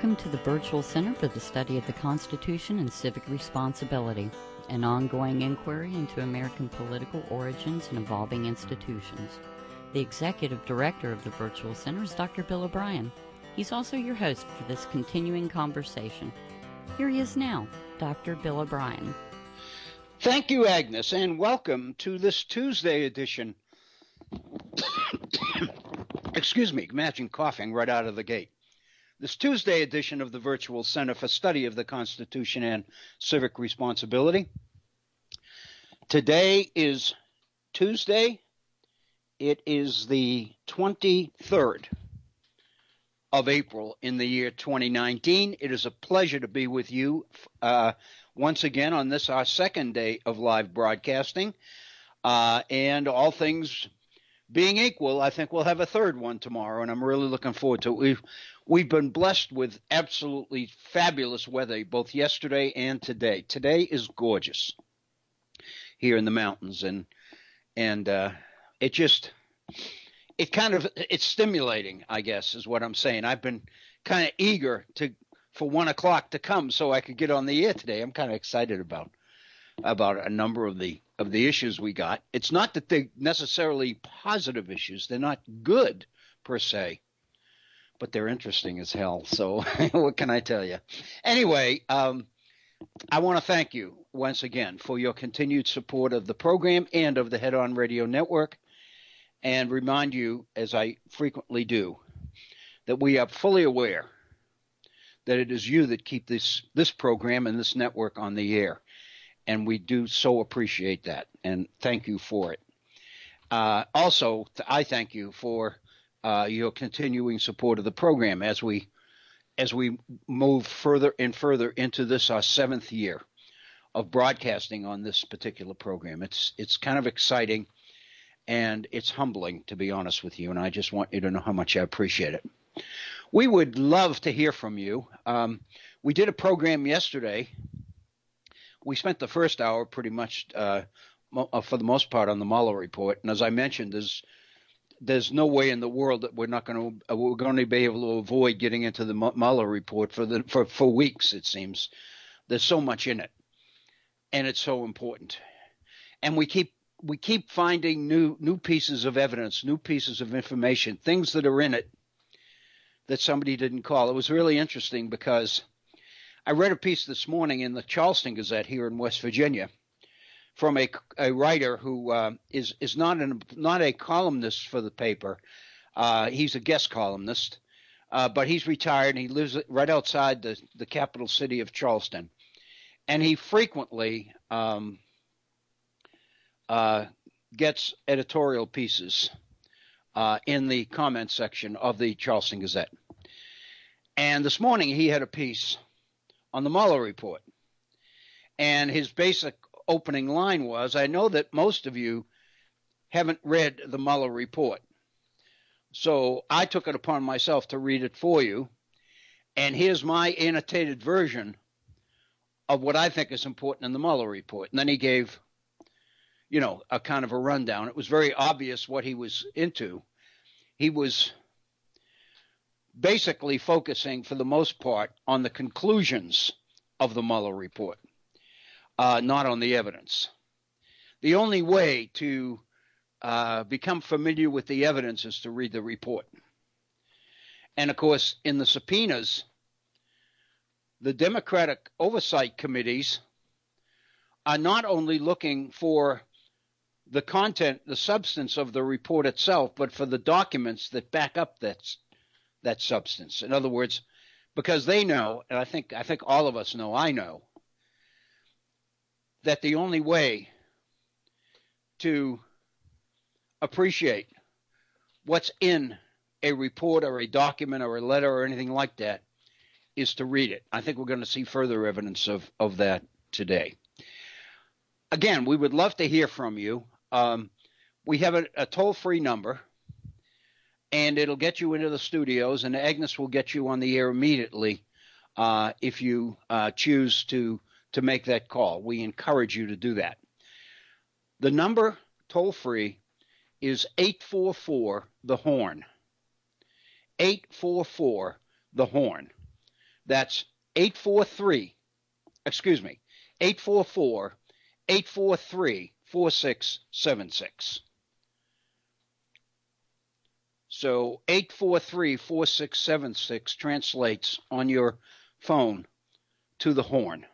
Welcome to the Virtual Center for the Study of the Constitution and Civic Responsibility, an ongoing inquiry into American political origins and evolving institutions. The Executive Director of the Virtual Center is Dr. Bill Obrien. He's also your host for this continuing conversation. Here he is now, Dr. Bill Obrien. Thank you, Agnes, and welcome to this Tuesday edition. Excuse me, imagine coughing right out of the gate. This Tuesday edition of the Virtual Center for Study of the Constitution and Civic Responsibility. Today is Tuesday. It is the 23rd of April in the year 2019. It is a pleasure to be with you once again on this, our second day of live broadcasting. And all things being equal, I think we'll have a third one tomorrow, and I'm really looking forward to it. We've been blessed with absolutely fabulous weather both yesterday and today. Today is gorgeous here in the mountains, and it's stimulating, I guess, is what I'm saying. I've been kind of eager for 1 o'clock to come so I could get on the air today. I'm kind of excited about a number of the issues we got. It's not that they're necessarily positive issues. They're not good per se, but they're interesting as hell. So what can I tell you? Anyway, I want to thank you once again for your continued support of the program and of the Head On Radio Network, and remind you, as I frequently do, that we are fully aware that it is you that keep this program and this network on the air. And we do so appreciate that, and thank you for it. Also, I thank you for your continuing support of the program as we move further and further into this, our 7th year of broadcasting on this particular program. It's kind of exciting, and it's humbling, to be honest with you, and I just want you to know how much I appreciate it. We would love to hear from you. We did a program yesterday. We spent the first hour pretty much, for the most part, on the Mueller report. And as I mentioned, there's no way in the world that we're going to be able to avoid getting into the Mueller report for weeks. It seems there's so much in it, and it's so important. And we keep finding new pieces of evidence, new pieces of information, things that are in it that somebody didn't call. It was really interesting because I read a piece this morning in the Charleston Gazette here in West Virginia from a writer who is not a columnist for the paper. He's a guest columnist, but he's retired, and he lives right outside the capital city of Charleston. And he frequently gets editorial pieces in the comment section of the Charleston Gazette. And this morning he had a piece on the Mueller report. And his basic opening line was, I know that most of you haven't read the Mueller report, so I took it upon myself to read it for you. And here's my annotated version of what I think is important in the Mueller report. And then he gave, a kind of a rundown. It was very obvious what he was into. He was basically focusing, for the most part, on the conclusions of the Mueller report, not on the evidence. The only way to become familiar with the evidence is to read the report. And, of course, in the subpoenas, the Democratic oversight committees are not only looking for the content, the substance of the report itself, but for the documents that back up that substance. In other words, because they know, and I think all of us know, I know, that the only way to appreciate what's in a report or a document or a letter or anything like that is to read it. I think we're going to see further evidence of that today. Again, we would love to hear from you. We have a toll-free number, and it'll get you into the studios, and Agnes will get you on the air immediately if you choose to make that call. We encourage you to do that. The number toll-free is 844-THE-HORN. 844-THE-HORN. That's 844-843-4676. So 843-4676 translates on your phone to the horn.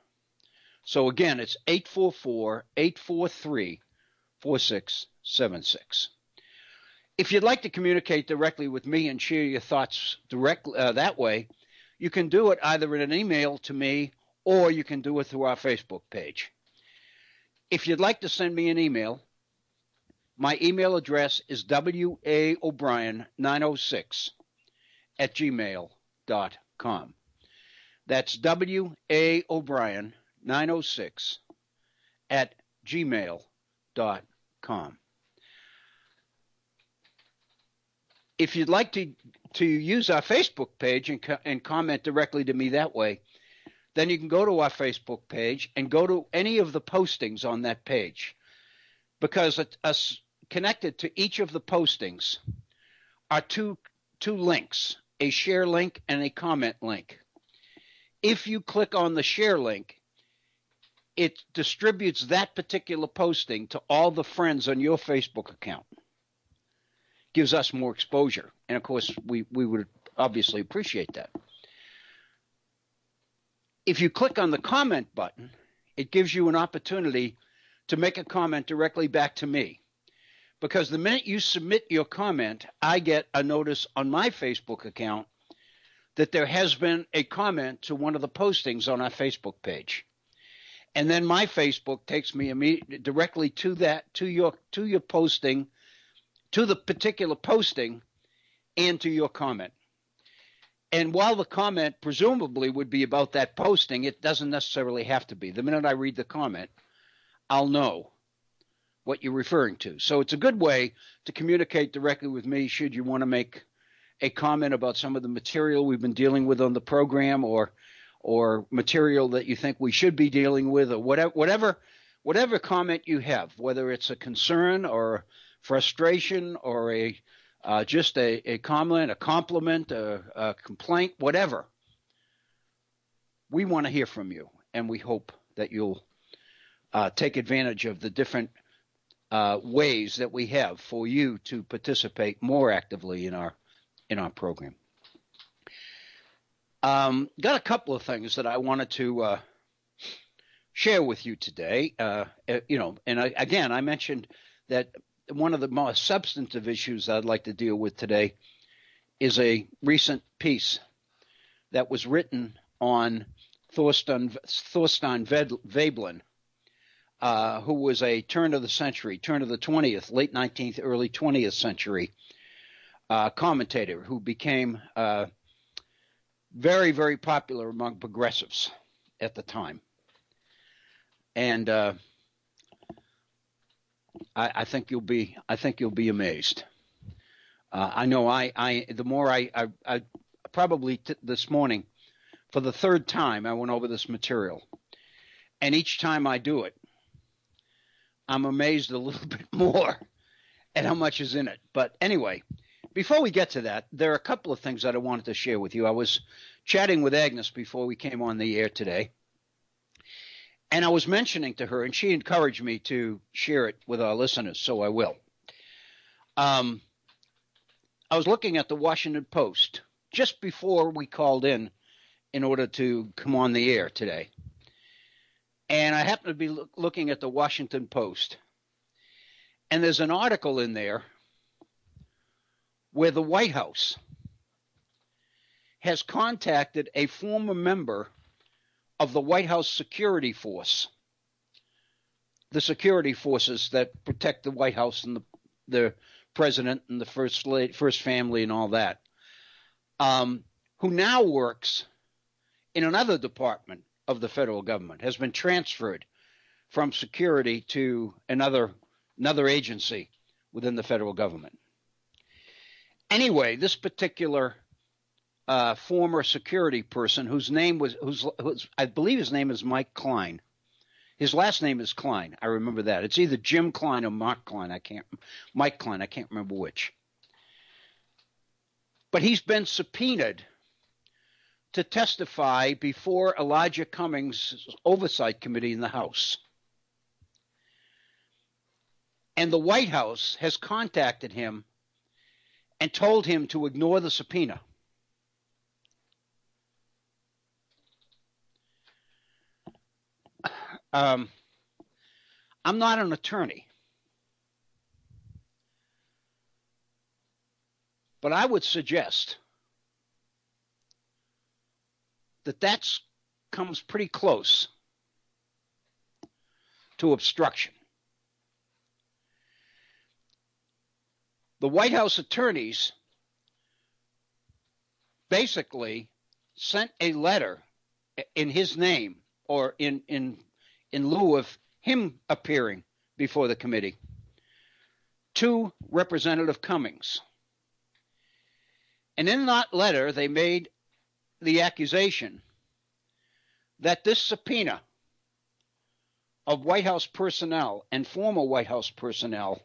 So again, it's 844-843-4676. If you'd like to communicate directly with me and share your thoughts directly that way, you can do it either in an email to me or you can do it through our Facebook page. If you'd like to send me an email, my email address is waobrien906@gmail.com. That's waobrien906@gmail.com. If you'd like to use our Facebook page and comment directly to me that way, then you can go to our Facebook page and go to any of the postings on that page, because connected to each of the postings are two links, a share link and a comment link. If you click on the share link, it distributes that particular posting to all the friends on your Facebook account. Gives us more exposure. And of course, we would obviously appreciate that. If you click on the comment button, it gives you an opportunity to make a comment directly back to me. Because the minute you submit your comment, I get a notice on my Facebook account that there has been a comment to one of the postings on our Facebook page. And then my Facebook takes me directly to your posting, to the particular posting, and to your comment. And while the comment presumably would be about that posting, it doesn't necessarily have to be. The minute I read the comment, I'll know what you're referring to. So it's a good way to communicate directly with me should you want to make a comment about some of the material we've been dealing with on the program, or material that you think we should be dealing with, or whatever comment you have, whether it's a concern or frustration or just a comment, a compliment, a complaint, whatever. We want to hear from you, and we hope that you'll take advantage of the different ways that we have for you to participate more actively in our program. Got a couple of things that I wanted to share with you today. And I mentioned that one of the most substantive issues I'd like to deal with today is a recent piece that was written on Thorstein Veblen, who was a turn of the 20th, late 19th, early 20th century commentator who became very, very popular among progressives at the time. And I think you'll be amazed. I know the more I probably this morning, for the third time, I went over this material, and each time I do it, I'm amazed a little bit more at how much is in it. But anyway, before we get to that, there are a couple of things that I wanted to share with you. I was chatting with Agnes before we came on the air today, and I was mentioning to her, and she encouraged me to share it with our listeners, so I will. I was looking at the Washington Post just before we called in order to come on the air today. And I happened to be looking at the Washington Post, and there's an article in there where the White House has contacted a former member of the White House security force, the security forces that protect the White House and the president and the first family and all that, who now works in another department of the federal government, has been transferred from security to another agency within the federal government. Anyway, this particular former security person, whose name I believe his name is Mike Klein. His last name is Klein. I remember that. It's either Jim Klein or Mike Klein. I can't remember which. But he's been subpoenaed to testify before Elijah Cummings' oversight committee in the House. And the White House has contacted him and told him to ignore the subpoena. I'm not an attorney, but I would suggest that comes pretty close to obstruction. The White House attorneys basically sent a letter in his name, or in lieu of him appearing before the committee, to Representative Cummings. And in that letter, they made the accusation that this subpoena of White House personnel and former White House personnel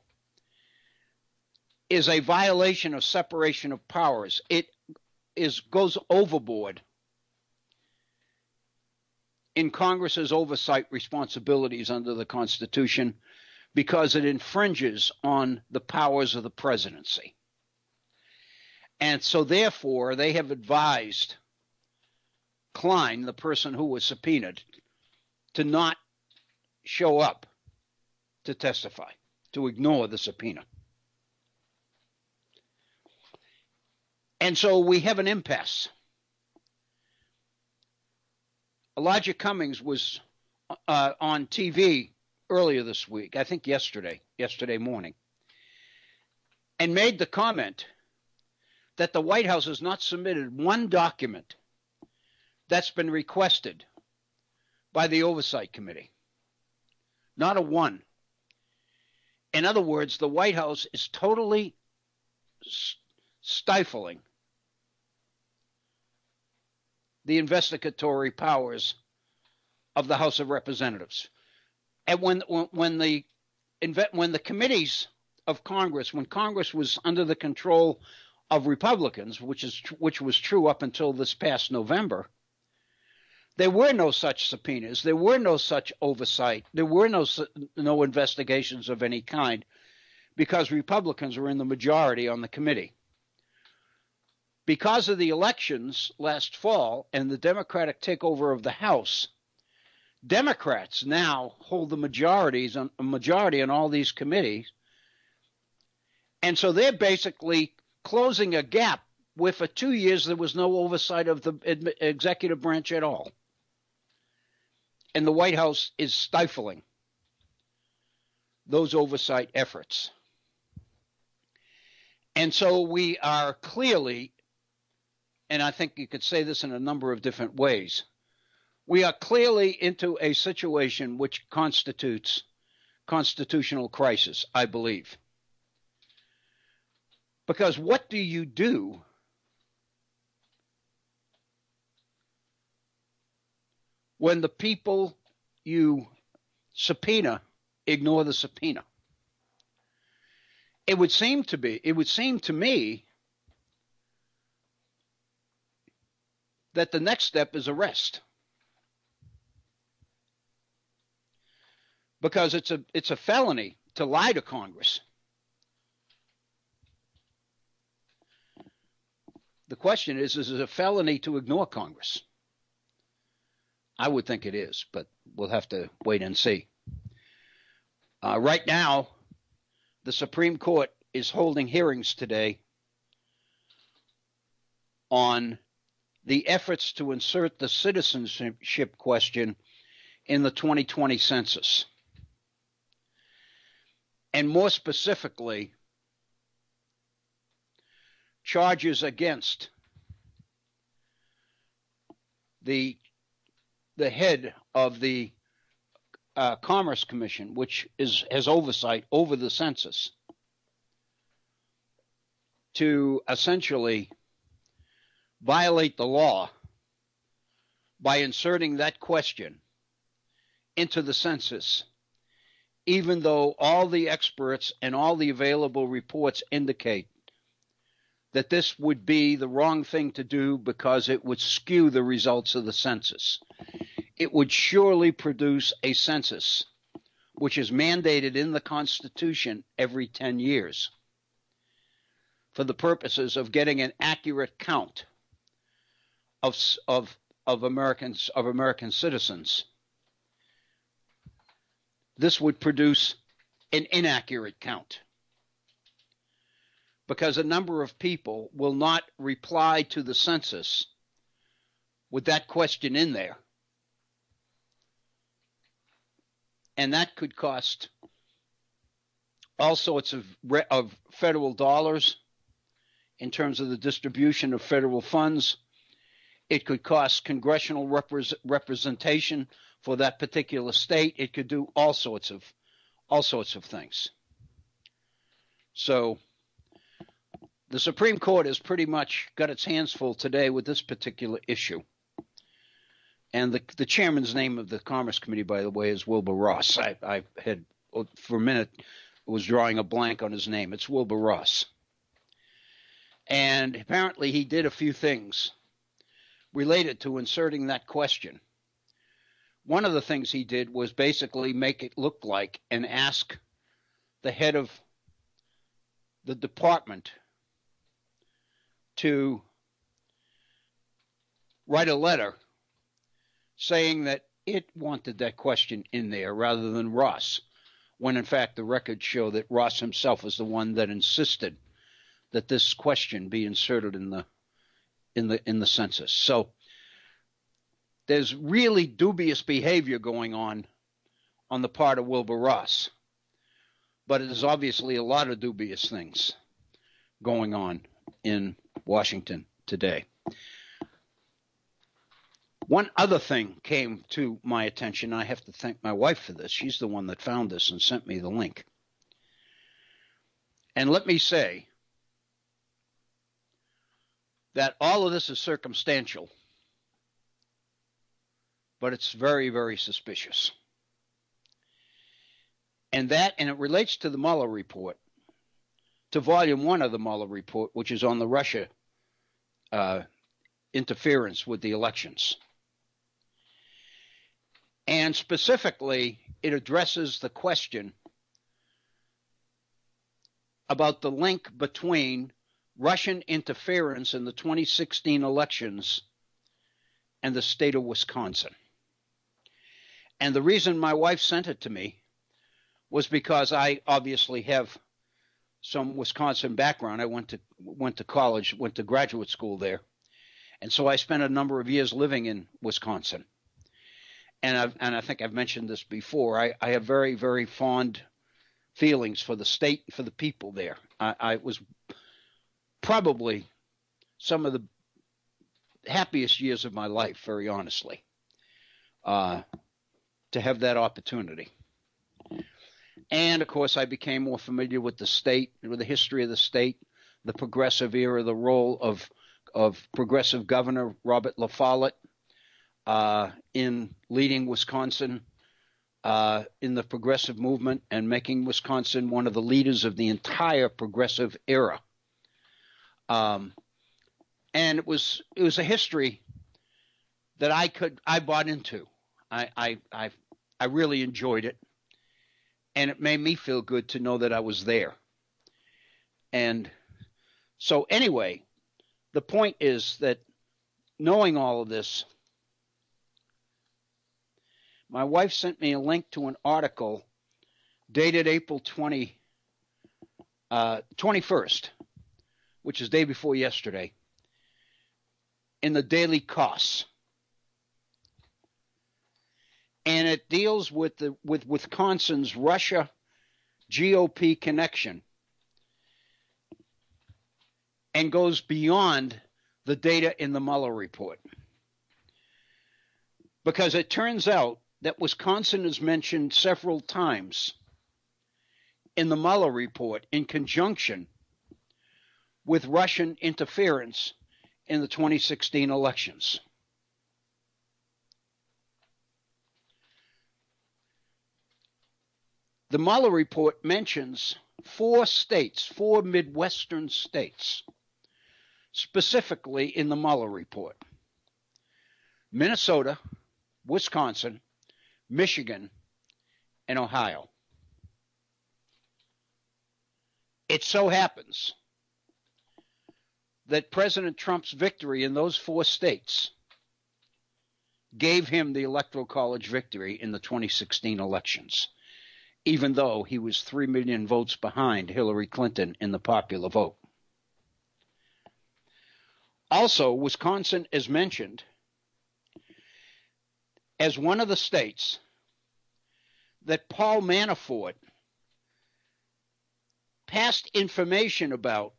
is a violation of separation of powers. It goes overboard in Congress's oversight responsibilities under the Constitution because it infringes on the powers of the presidency. And so therefore, they have advised Klein, the person who was subpoenaed, to not show up to testify, to ignore the subpoena. And so we have an impasse. Elijah Cummings was on TV earlier this week, I think yesterday morning, and made the comment that the White House has not submitted one document that's been requested by the Oversight Committee. Not a one. In other words, the White House is totally stifling the investigatory powers of the House of Representatives. And when the committees of Congress, when Congress was under the control of Republicans, which was true up until this past November, there were no such subpoenas. There were no such oversight. There were no investigations of any kind because Republicans were in the majority on the committee. Because of the elections last fall and the Democratic takeover of the House, Democrats now hold the majority on all these committees. And so they're basically closing a gap where for 2 years there was no oversight of the executive branch at all. And the White House is stifling those oversight efforts. And so we are clearly, and I think you could say this in a number of different ways, we are clearly into a situation which constitutes constitutional crisis, I believe. Because what do you do when the people you subpoena ignore the subpoena? It would seem to me that the next step is arrest. Because it's a felony to lie to Congress. The question is it a felony to ignore Congress? I would think it is, but we'll have to wait and see. Right now, the Supreme Court is holding hearings today on the efforts to insert the citizenship question in the 2020 census. And more specifically, charges against the head of the Commerce Commission, which has oversight over the census, to essentially violate the law by inserting that question into the census, even though all the experts and all the available reports indicate that this would be the wrong thing to do because it would skew the results of the census. It would surely produce a census, which is mandated in the Constitution every 10 years for the purposes of getting an accurate count of Americans, of American citizens. This would produce an inaccurate count because a number of people will not reply to the census with that question in there. And that could cost all sorts of federal dollars in terms of the distribution of federal funds. It could cost congressional representation for that particular state. It could do all sorts of things. So the Supreme Court has pretty much got its hands full today with this particular issue. And the chairman's name of the Commerce Committee, by the way, is Wilbur Ross. I had, for a minute, was drawing a blank on his name. It's Wilbur Ross. And apparently he did a few things related to inserting that question. One of the things he did was basically make it look like and ask the head of the department to write a letter saying that it wanted that question in there rather than Ross, when in fact the records show that Ross himself was the one that insisted that this question be inserted in the census. So there's really dubious behavior going on the part of Wilbur Ross, but there's obviously a lot of dubious things going on in Washington today. One other thing came to my attention. I have to thank my wife for this. She's the one that found this and sent me the link. And let me say that all of this is circumstantial, but it's very, very suspicious. And it relates to the Mueller report, to volume 1 of the Mueller report, which is on the Russia interference with the elections. And specifically, it addresses the question about the link between Russian interference in the 2016 elections and the state of Wisconsin. And the reason my wife sent it to me was because I obviously have some Wisconsin background. I went to college, went to graduate school there. And so I spent a number of years living in Wisconsin. And I think I've mentioned this before. I have very, very fond feelings for the state and for the people there. I was probably some of the happiest years of my life, very honestly, to have that opportunity. And, of course, I became more familiar with the state, with the history of the state, the progressive era, the role of progressive governor Robert La Follette in leading Wisconsin in the progressive movement and making Wisconsin one of the leaders of the entire progressive era. And it was a history that I bought into. I really enjoyed it, and it made me feel good to know that I was there. And so anyway, the point is that knowing all of this, my wife sent me a link to an article dated April 21st, which is day before yesterday, in the Daily Kos. And it deals with Wisconsin's Russia GOP connection and goes beyond the data in the Mueller report. Because it turns out that Wisconsin is mentioned several times in the Mueller report in conjunction with Russian interference in the 2016 elections. The Mueller report mentions 4 states, 4 Midwestern states, specifically in the Mueller report. Minnesota, Wisconsin, Michigan, and Ohio. It so happens that President Trump's victory in those 4 states gave him the Electoral College victory in the 2016 elections, even though he was 3 million votes behind Hillary Clinton in the popular vote. Also, Wisconsin is mentioned as one of the states that Paul Manafort passed information about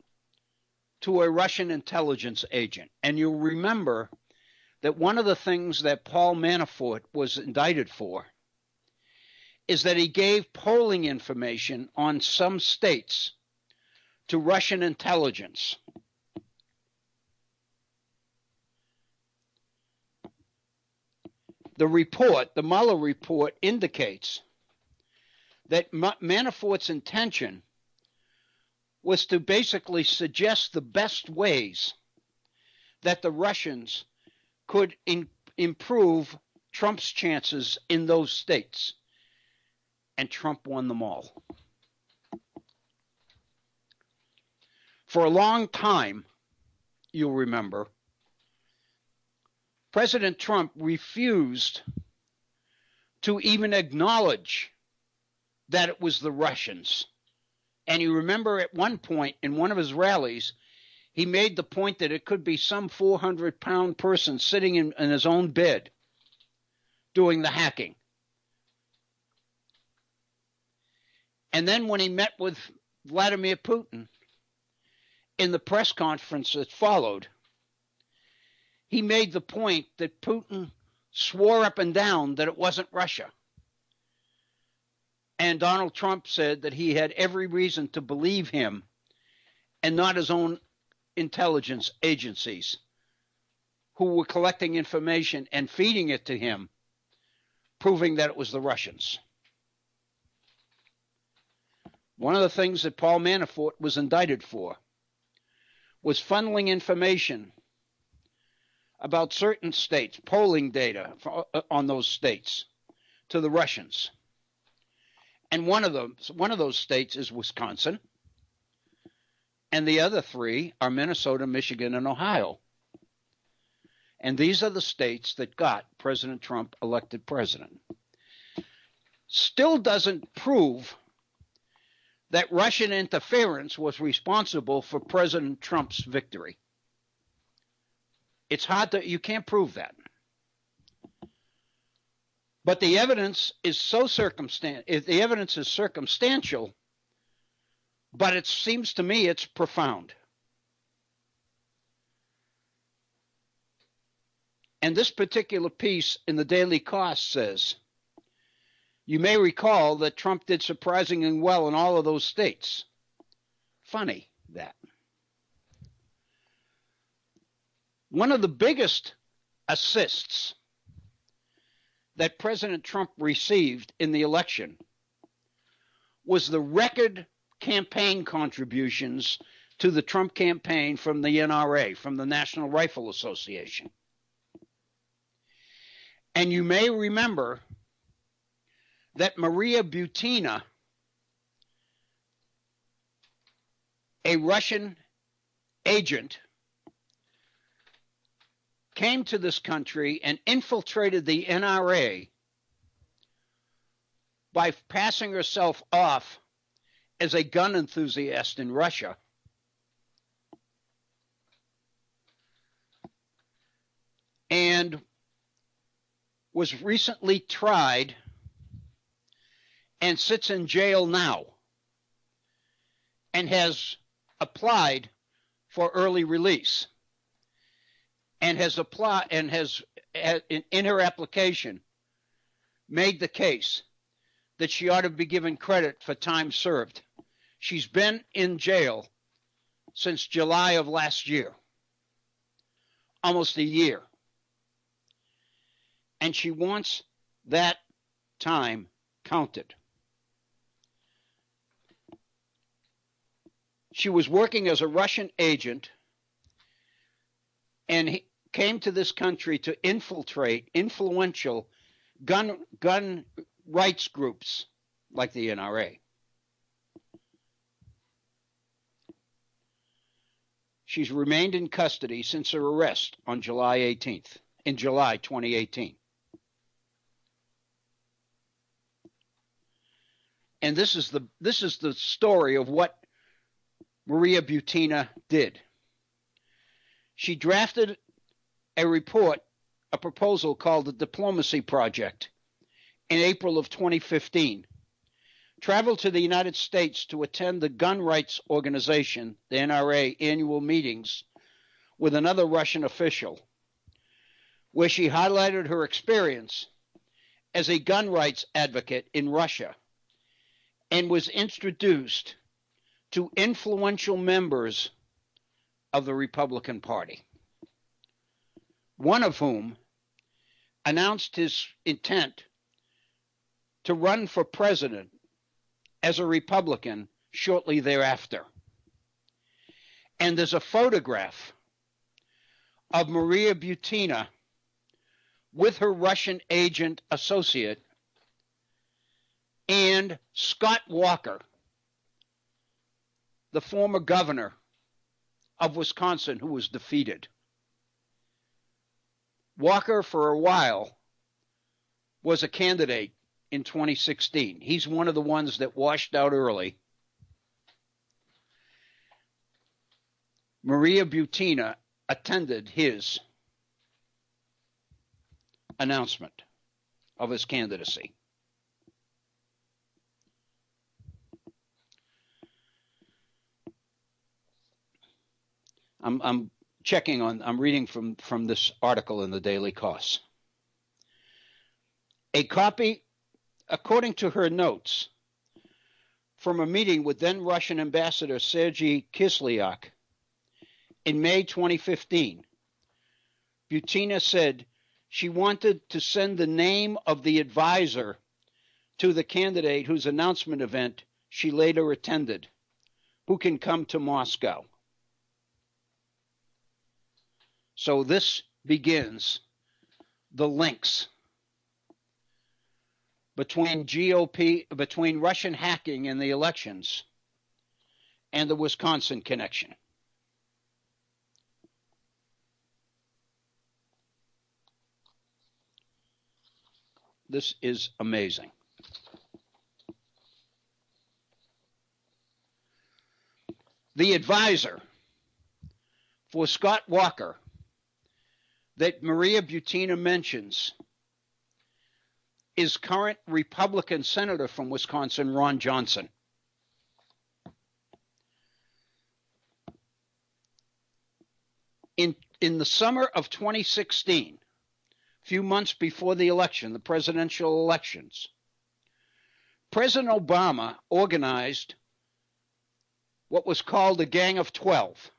to a Russian intelligence agent. And you'll remember that one of the things that Paul Manafort was indicted for is that he gave polling information on some states to Russian intelligence. The report, the Mueller report, indicates that Manafort's intention was to basically suggest the best ways that the Russians could improve Trump's chances in those states. And Trump won them all. For a long time, you'll remember, President Trump refused to even acknowledge that it was the Russians. And you remember at one point in one of his rallies, he made the point that it could be some 400-pound person sitting in his own bed doing the hacking. And then when he met with Vladimir Putin in the press conference that followed, he made the point that Putin swore up and down that it wasn't Russia. And Donald Trump said that he had every reason to believe him and not his own intelligence agencies who were collecting information and feeding it to him, proving that it was the Russians. One of the things that Paul Manafort was indicted for was funneling information about certain states, polling data on those states, to the Russians. And one of those states is Wisconsin, and the other 3 are Minnesota, Michigan, and Ohio. And these are the states that got President Trump elected president. Still doesn't prove that Russian interference was responsible for President Trump's victory. It's hard to, you can't prove that. But the evidence is the evidence is circumstantial, but it seems to me it's profound. And this particular piece in the Daily Cost says, you may recall that Trump did surprisingly well in all of those states. Funny that. One of the biggest assists that President Trump received in the election was the record campaign contributions to the Trump campaign from the NRA, from the National Rifle Association. And you may remember that Maria Butina, a Russian agent, came to this country and infiltrated the NRA by passing herself off as a gun enthusiast in Russia. And was recently tried and sits in jail now and has applied for early release. And has applied and has in her application made the case that she ought to be given credit for time served. She's been in jail since July of last year, almost a year. And she wants that time counted. She was working as a Russian agent and he came to this country to infiltrate influential gun rights groups like the NRA. She's remained in custody since her arrest on July 18th, in July 2018. And this is the story of what Maria Butina did. She drafted a report, a proposal called the Diplomacy Project in April of 2015, traveled to the United States to attend the gun rights organization, the NRA, annual meetings with another Russian official, where she highlighted her experience as a gun rights advocate in Russia and was introduced to influential members of the Republican Party, one of whom announced his intent to run for president as a Republican shortly thereafter. And there's a photograph of Maria Butina with her Russian agent associate and Scott Walker, the former governor of Wisconsin, who was defeated. Walker, for a while, was a candidate in 2016. He's one of the ones that washed out early. Maria Butina attended his announcement of his candidacy. I'm reading from this article in the Daily Kos. A copy, according to her notes, from a meeting with then Russian Ambassador Sergei Kislyak in May 2015, Butina said she wanted to send the name of the advisor to the candidate whose announcement event she later attended, who can come to Moscow. So this begins the links between between Russian hacking in the elections and the Wisconsin connection. This is amazing. The advisor for Scott Walker that Maria Butina mentions is current Republican Senator from Wisconsin, Ron Johnson. In the summer of 2016, a few months before the election, the presidential elections, President Obama organized what was called a Gang of 12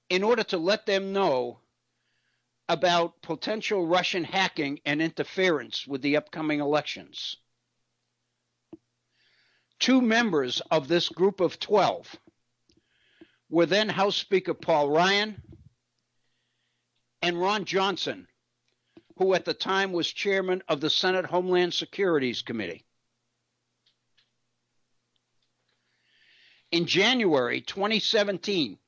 in order to let them know about potential Russian hacking and interference with the upcoming elections. 2 members of this group of 12 were then House Speaker Paul Ryan and Ron Johnson, who at the time was chairman of the Senate Homeland Securities Committee. In January 2017,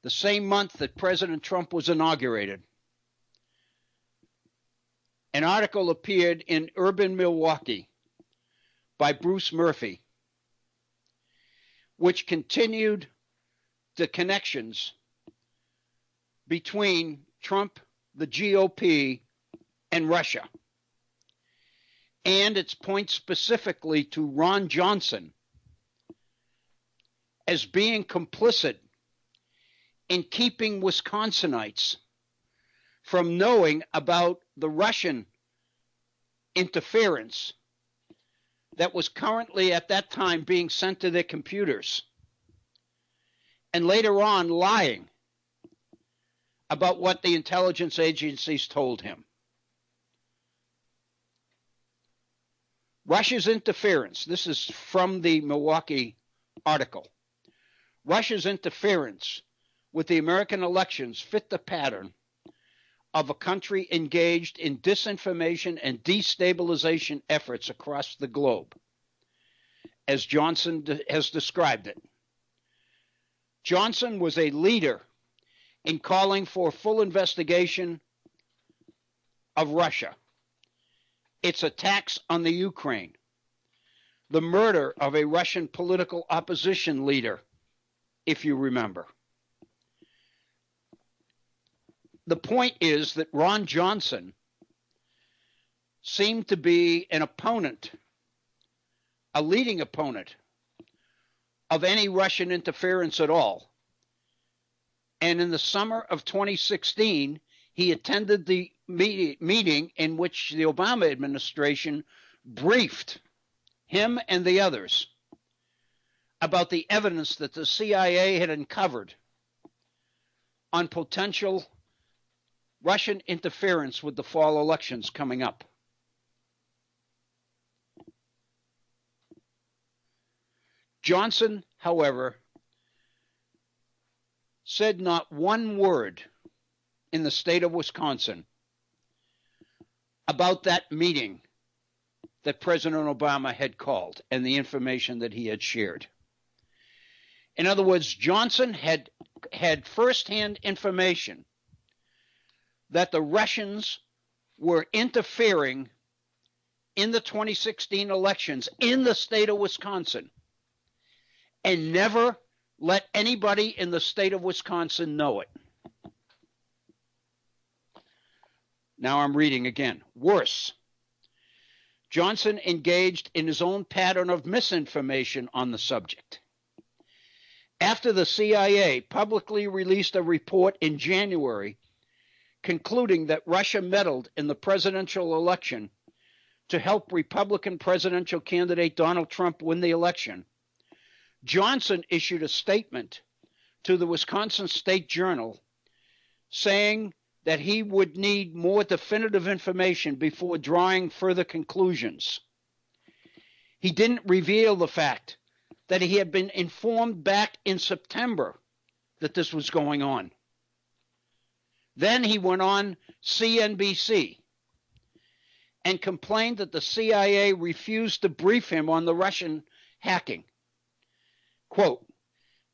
the same month that President Trump was inaugurated, an article appeared in Urban Milwaukee by Bruce Murphy, which continued the connections between Trump, the GOP, and Russia. And it points specifically to Ron Johnson as being complicit in keeping Wisconsinites from knowing about the Russian interference that was currently at that time being sent to their computers, and later on lying about what the intelligence agencies told him. Russia's interference, this is from the Milwaukee article, Russia's interference with the American elections fit the pattern of a country engaged in disinformation and destabilization efforts across the globe, as Johnson has described it. Johnson was a leader in calling for full investigation of Russia, its attacks on the Ukraine, the murder of a Russian political opposition leader, if you remember. The point is that Ron Johnson seemed to be an opponent, a leading opponent of any Russian interference at all. And in the summer of 2016, he attended the meeting in which the Obama administration briefed him and the others about the evidence that the CIA had uncovered on potential Russian interference with the fall elections coming up. Johnson, however, said not one word in the state of Wisconsin about that meeting that President Obama had called and the information that he had shared. In other words, Johnson had firsthand information that the Russians were interfering in the 2016 elections in the state of Wisconsin and never let anybody in the state of Wisconsin know it. Now I'm reading again. Worse, Johnson engaged in his own pattern of misinformation on the subject. After the CIA publicly released a report in January concluding that Russia meddled in the presidential election to help Republican presidential candidate Donald Trump win the election, Johnson issued a statement to the Wisconsin State Journal saying that he would need more definitive information before drawing further conclusions. He didn't reveal the fact that he had been informed back in September that this was going on. Then he went on CNBC and complained that the CIA refused to brief him on the Russian hacking. Quote,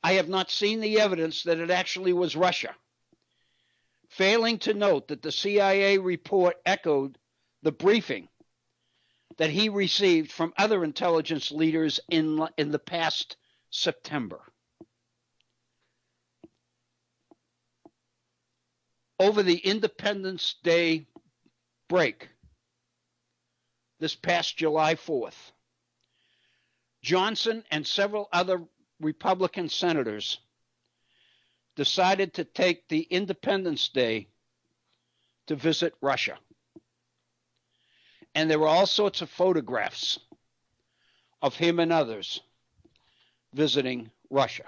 "I have not seen the evidence that it actually was Russia," failing to note that the CIA report echoed the briefing that he received from other intelligence leaders in the past September. Over the Independence Day break, this past July 4th, Johnson and several other Republican senators decided to take the Independence Day to visit Russia. And there were all sorts of photographs of him and others visiting Russia.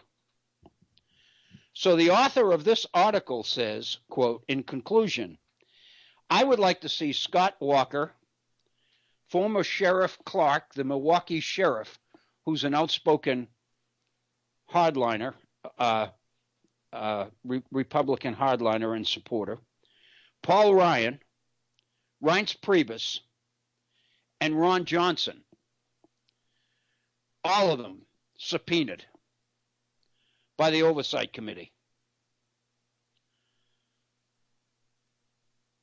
So the author of this article says, quote, in conclusion, "I would like to see Scott Walker, former Sheriff Clark, the Milwaukee sheriff, who's an outspoken hardliner, Republican hardliner and supporter, Paul Ryan, Reince Priebus, and Ron Johnson, all of them subpoenaed by the Oversight Committee.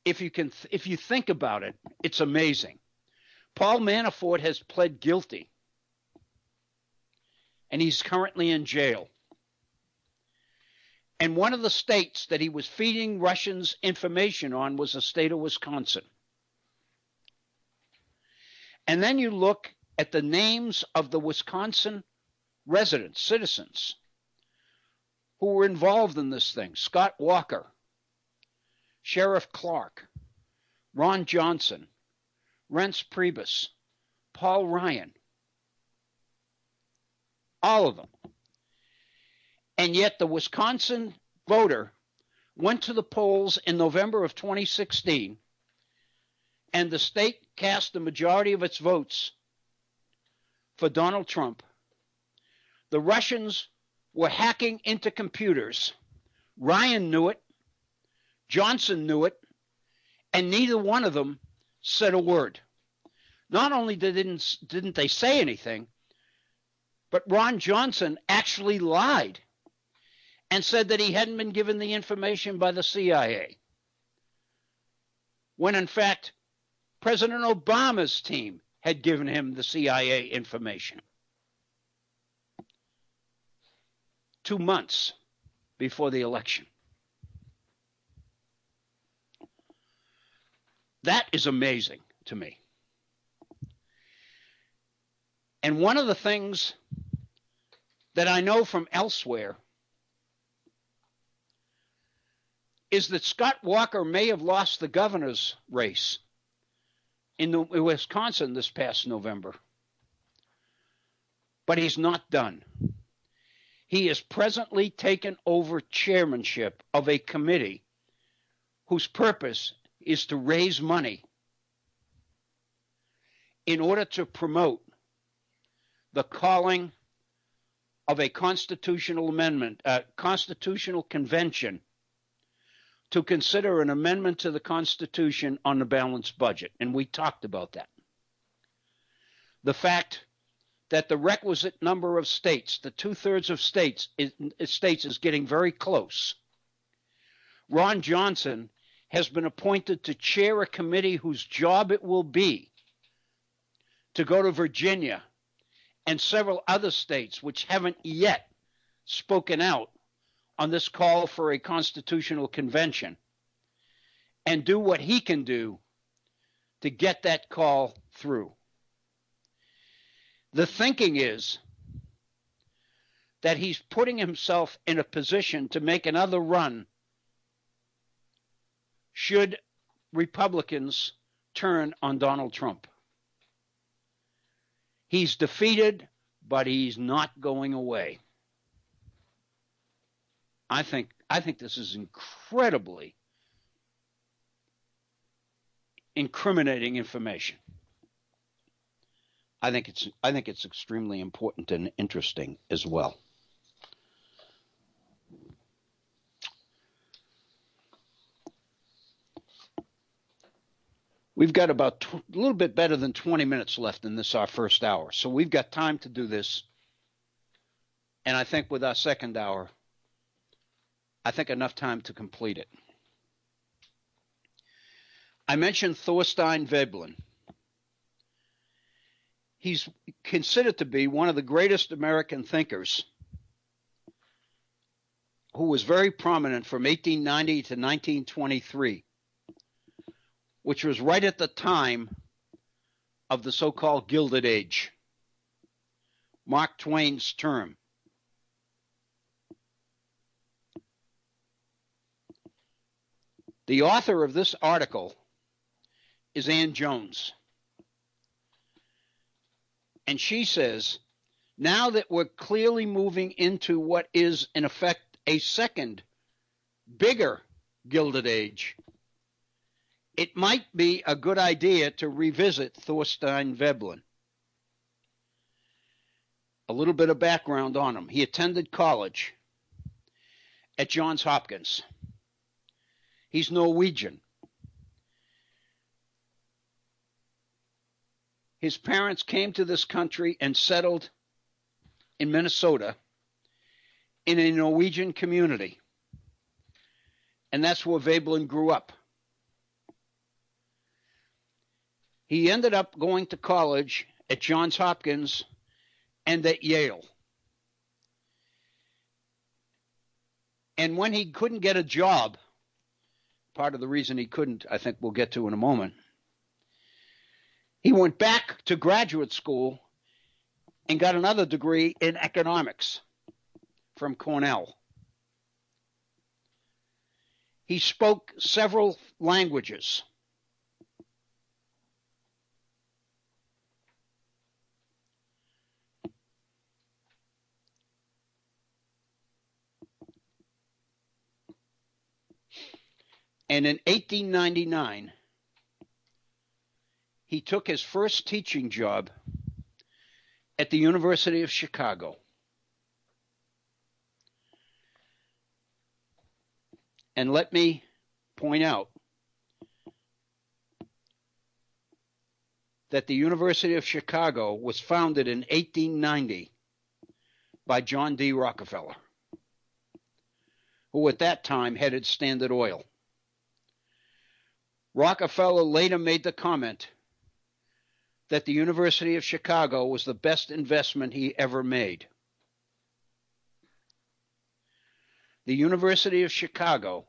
If you think about it, it's amazing. Paul Manafort has pled guilty, and he's currently in jail. And one of the states that he was feeding Russians information on was the state of Wisconsin. And then you look at the names of the Wisconsin residents, citizens, who were involved in this thing. Scott Walker, Sheriff Clark, Ron Johnson, Reince Priebus, Paul Ryan. All of them. And yet the Wisconsin voter went to the polls in November of 2016, and the state cast the majority of its votes for Donald Trump. The Russians were hacking into computers, Ryan knew it. Johnson knew it. And neither one of them said a word. Not only didn't they say anything, but Ron Johnson actually lied and said that he hadn't been given the information by the CIA, when in fact President Obama's team had given him the CIA information 2 months before the election. That is amazing to me. And one of the things that I know from elsewhere is that Scott Walker may have lost the governor's race in Wisconsin this past November, but he's not done. He has presently taken over chairmanship of a committee whose purpose is to raise money in order to promote the calling of a constitutional amendment, a constitutional convention, to consider an amendment to the Constitution on the balanced budget. And we talked about that. The fact that the requisite number of states, the 2/3 of states is getting very close. Ron Johnson has been appointed to chair a committee whose job it will be to go to Virginia and several other states which haven't yet spoken out on this call for a constitutional convention, and do what he can do to get that call through. The thinking is that he's putting himself in a position to make another run should Republicans turn on Donald Trump. He's defeated, but he's not going away. I think this is incredibly incriminating information. I think it's extremely important and interesting as well. We've got about a little bit better than 20 minutes left in this, our first hour. So we've got time to do this. And I think with our second hour, I think enough time to complete it. I mentioned Thorstein Veblen. He's considered to be one of the greatest American thinkers, who was very prominent from 1890 to 1923, which was right at the time of the so-called Gilded Age, Mark Twain's term. The author of this article is Ann Jones. And she says, now that we're clearly moving into what is, in effect, a second, bigger Gilded Age, it might be a good idea to revisit Thorstein Veblen. A little bit of background on him. He attended college at Johns Hopkins. He's Norwegian. His parents came to this country and settled in Minnesota in a Norwegian community. And that's where Veblen grew up. He ended up going to college at Johns Hopkins and at Yale. And when he couldn't get a job, part of the reason he couldn't, I think we'll get to in a moment, he went back to graduate school and got another degree in economics from Cornell. He spoke several languages. And in 1899, he took his first teaching job at the University of Chicago. And let me point out that the University of Chicago was founded in 1890 by John D. Rockefeller, who at that time headed Standard Oil. Rockefeller later made the comment that the University of Chicago was the best investment he ever made. The University of Chicago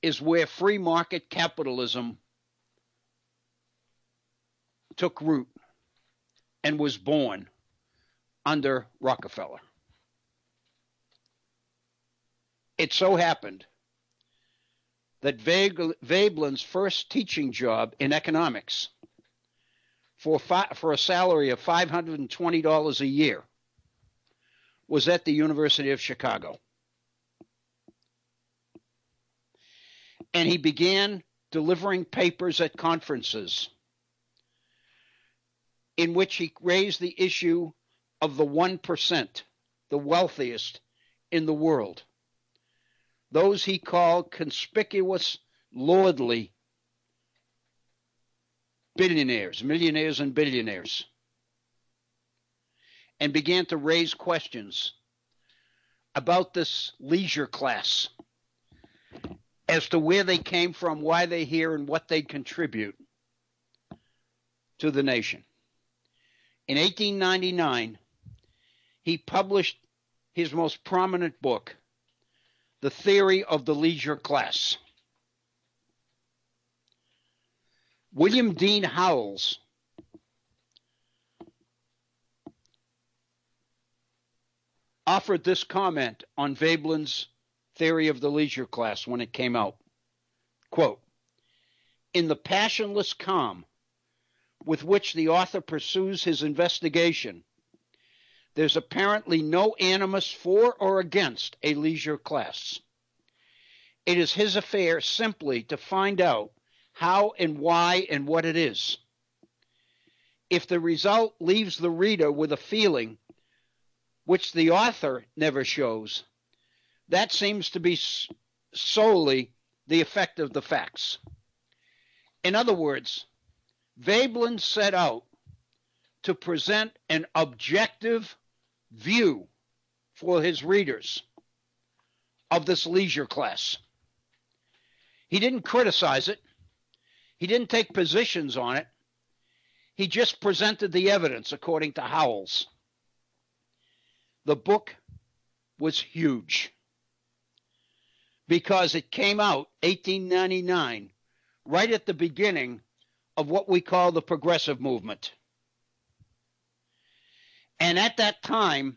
is where free market capitalism took root and was born under Rockefeller. It so happened that Veblen's first teaching job in economics for a salary of $520 a year was at the University of Chicago. And he began delivering papers at conferences in which he raised the issue of the 1%, the wealthiest in the world. Those he called conspicuous, lordly billionaires, millionaires and billionaires, and began to raise questions about this leisure class as to where they came from, why they're here, and what they contribute to the nation. In 1899, he published his most prominent book, The Theory of the Leisure Class. William Dean Howells offered this comment on Veblen's Theory of the Leisure Class when it came out. Quote, "In the passionless calm with which the author pursues his investigation, there's apparently no animus for or against a leisure class. It is his affair simply to find out how and why and what it is. If the result leaves the reader with a feeling which the author never shows, that seems to be solely the effect of the facts." In other words, Veblen set out to present an objective view for his readers of this leisure class. He didn't criticize it. He didn't take positions on it. He just presented the evidence according to Howells. The book was huge because it came out 1899, right at the beginning of what we call the progressive movement. And at that time,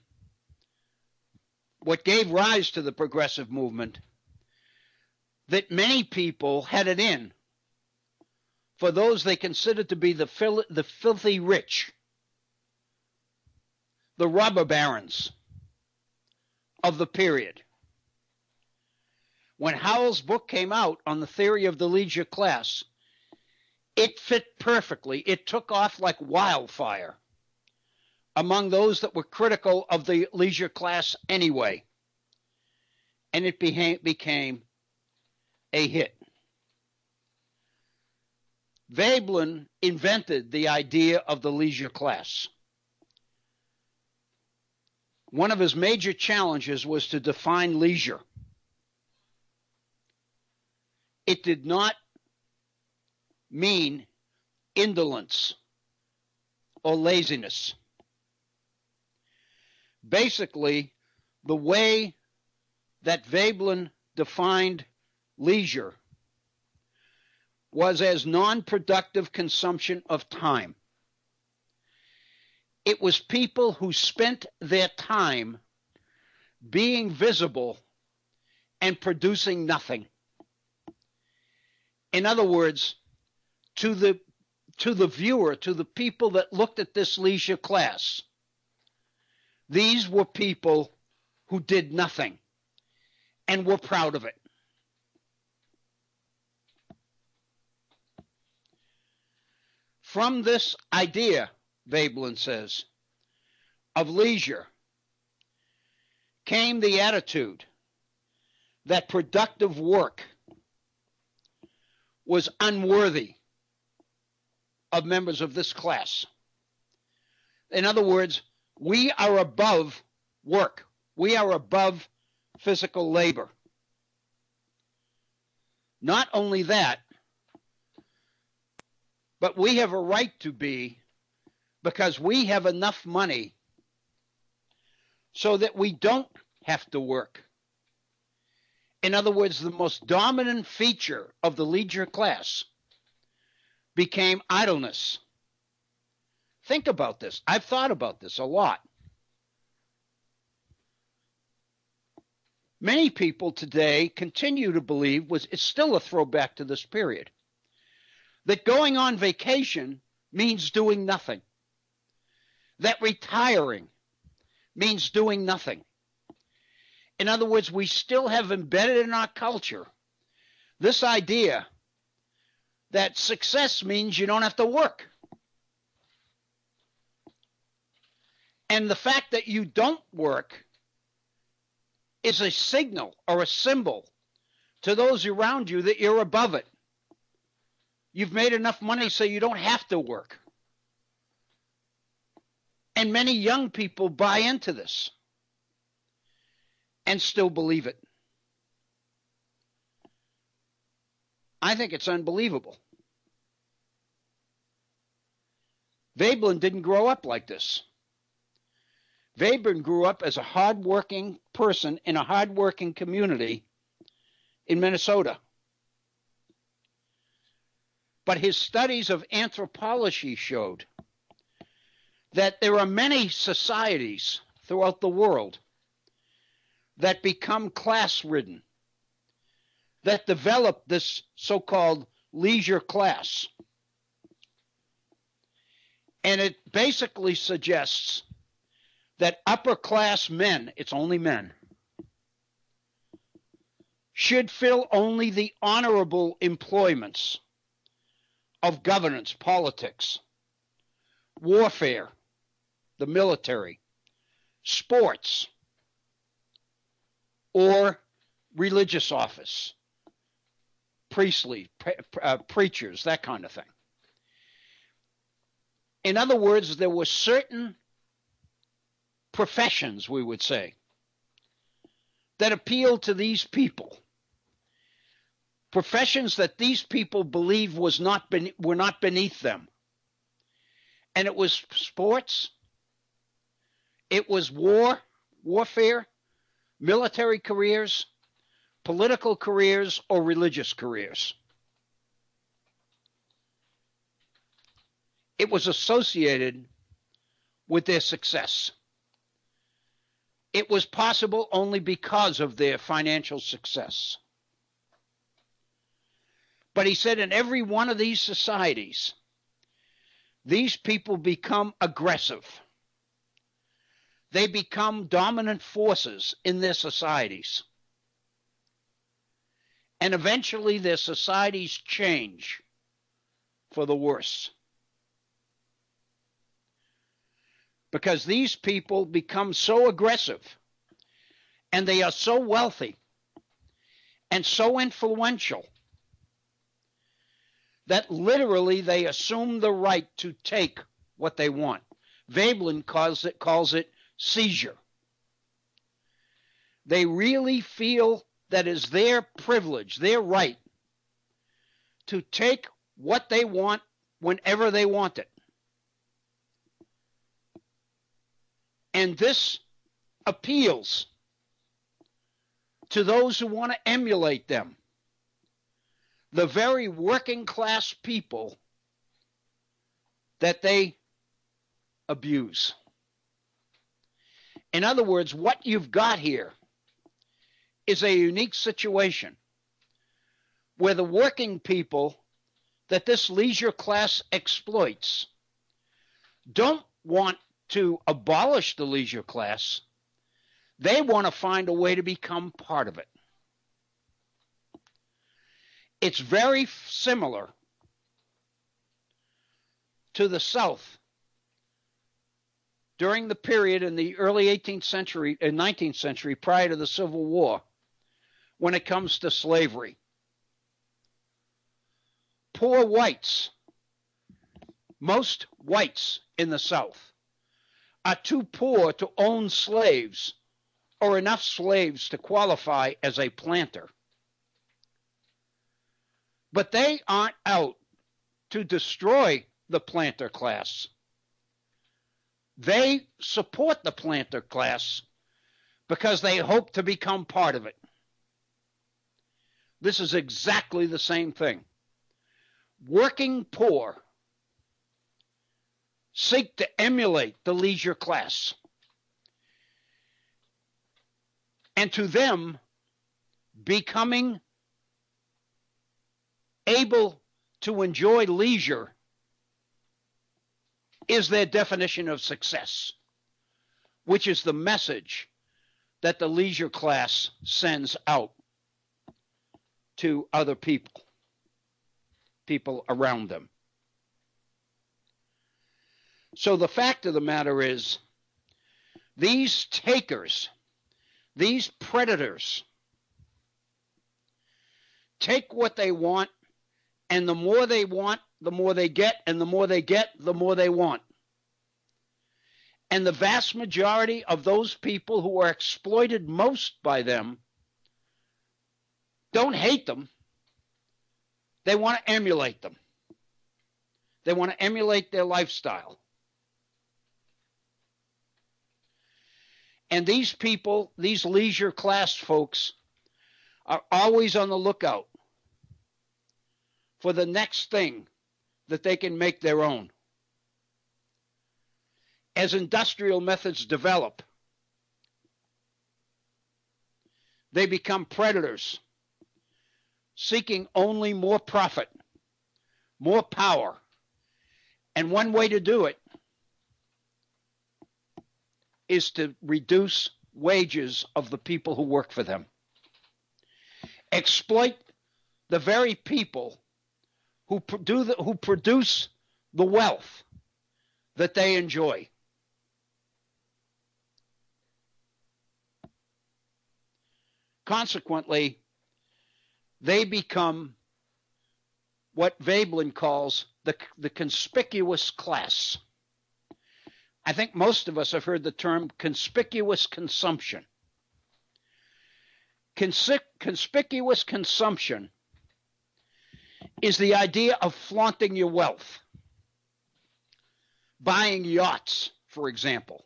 what gave rise to the progressive movement, that many people had it in for those they considered to be the filthy rich, the robber barons of the period. When Howells' book came out on the theory of the leisure class, it fit perfectly. It took off like wildfire among those that were critical of the leisure class anyway. And it became a hit. Veblen invented the idea of the leisure class. One of his major challenges was to define leisure. It did not mean indolence or laziness. Basically, the way that Veblen defined leisure was as non-productive consumption of time. It was people who spent their time being visible and producing nothing. In other words, to the viewer, to the people that looked at this leisure class, these were people who did nothing and were proud of it. From this idea, Veblen says, of leisure came the attitude that productive work was unworthy of members of this class. In other words, we are above work. We are above physical labor. Not only that, but we have a right to be, because we have enough money so that we don't have to work. In other words, the most dominant feature of the leisure class became idleness. Think about this. I've thought about this a lot. Many people today continue to believe, it's still a throwback to this period, that going on vacation means doing nothing, that retiring means doing nothing. In other words, we still have embedded in our culture this idea that success means you don't have to work. And the fact that you don't work is a signal or a symbol to those around you that you're above it. You've made enough money so you don't have to work. And many young people buy into this and still believe it. I think it's unbelievable. Veblen didn't grow up like this. Veblen grew up as a hardworking person in a hardworking community in Minnesota. But his studies of anthropology showed that there are many societies throughout the world that become class-ridden, that develop this so-called leisure class. And it basically suggests that upper-class men, it's only men, should fill only the honorable employments of governance, politics, warfare, the military, sports, or religious office, priestly, preachers, that kind of thing. In other words, there were certain professions, we would say, that appealed to these people. Professions that these people believed were not beneath them. And it was sports, it was warfare, military careers, political careers, or religious careers. It was associated with their success. It was possible only because of their financial success. But he said in every one of these societies, these people become aggressive. They become dominant forces in their societies. And eventually their societies change for the worse. Because these people become so aggressive, and they are so wealthy and so influential that literally they assume the right to take what they want. Veblen calls it seizure. They really feel that is their privilege, their right, to take what they want whenever they want it. And this appeals to those who want to emulate them, the very working class people that they abuse. In other words, what you've got here is a unique situation where the working people that this leisure class exploits don't want to abolish the leisure class. They want to find a way to become part of it. It's very similar to the South during the period in the early 18th century and 19th century prior to the Civil War, when it comes to slavery. Poor whites, most whites in the South, are too poor to own slaves or enough slaves to qualify as a planter. But they aren't out to destroy the planter class. They support the planter class because they hope to become part of it. This is exactly the same thing. Working poor seek to emulate the leisure class. And to them, becoming able to enjoy leisure is their definition of success, which is the message that the leisure class sends out to other people around them. So the fact of the matter is, these takers, these predators, take what they want, and the more they want, the more they get, and the more they get, the more they want. And the vast majority of those people who are exploited most by them don't hate them. They want to emulate them. They want to emulate their lifestyle. And these people, these leisure class folks, are always on the lookout for the next thing that they can make their own. As industrial methods develop, they become predators, seeking only more profit, more power. And one way to do it is to reduce wages of the people who work for them. Exploit the very people who produce the wealth that they enjoy. Consequently, they become what Veblen calls the conspicuous class. I think most of us have heard the term conspicuous consumption. Conspicuous consumption is the idea of flaunting your wealth. Buying yachts, for example.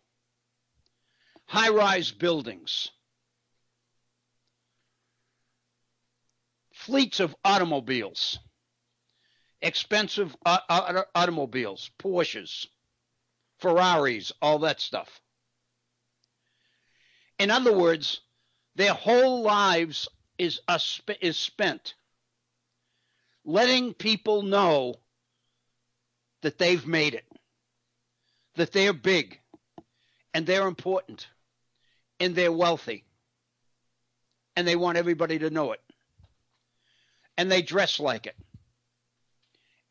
High-rise buildings. Fleets of automobiles. Expensive automobiles, Porsches, Ferraris, all that stuff. In other words, their whole lives is spent letting people know that they've made it, that they're big, and they're important, and they're wealthy, and they want everybody to know it. And they dress like it,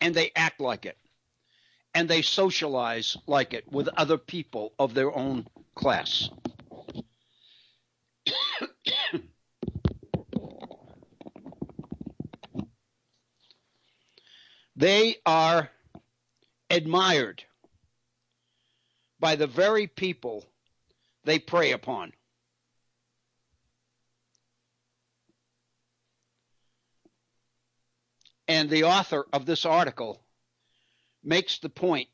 and they act like it, and they socialize like it with other people of their own class. They are admired by the very people they prey upon. And the author of this article makes the point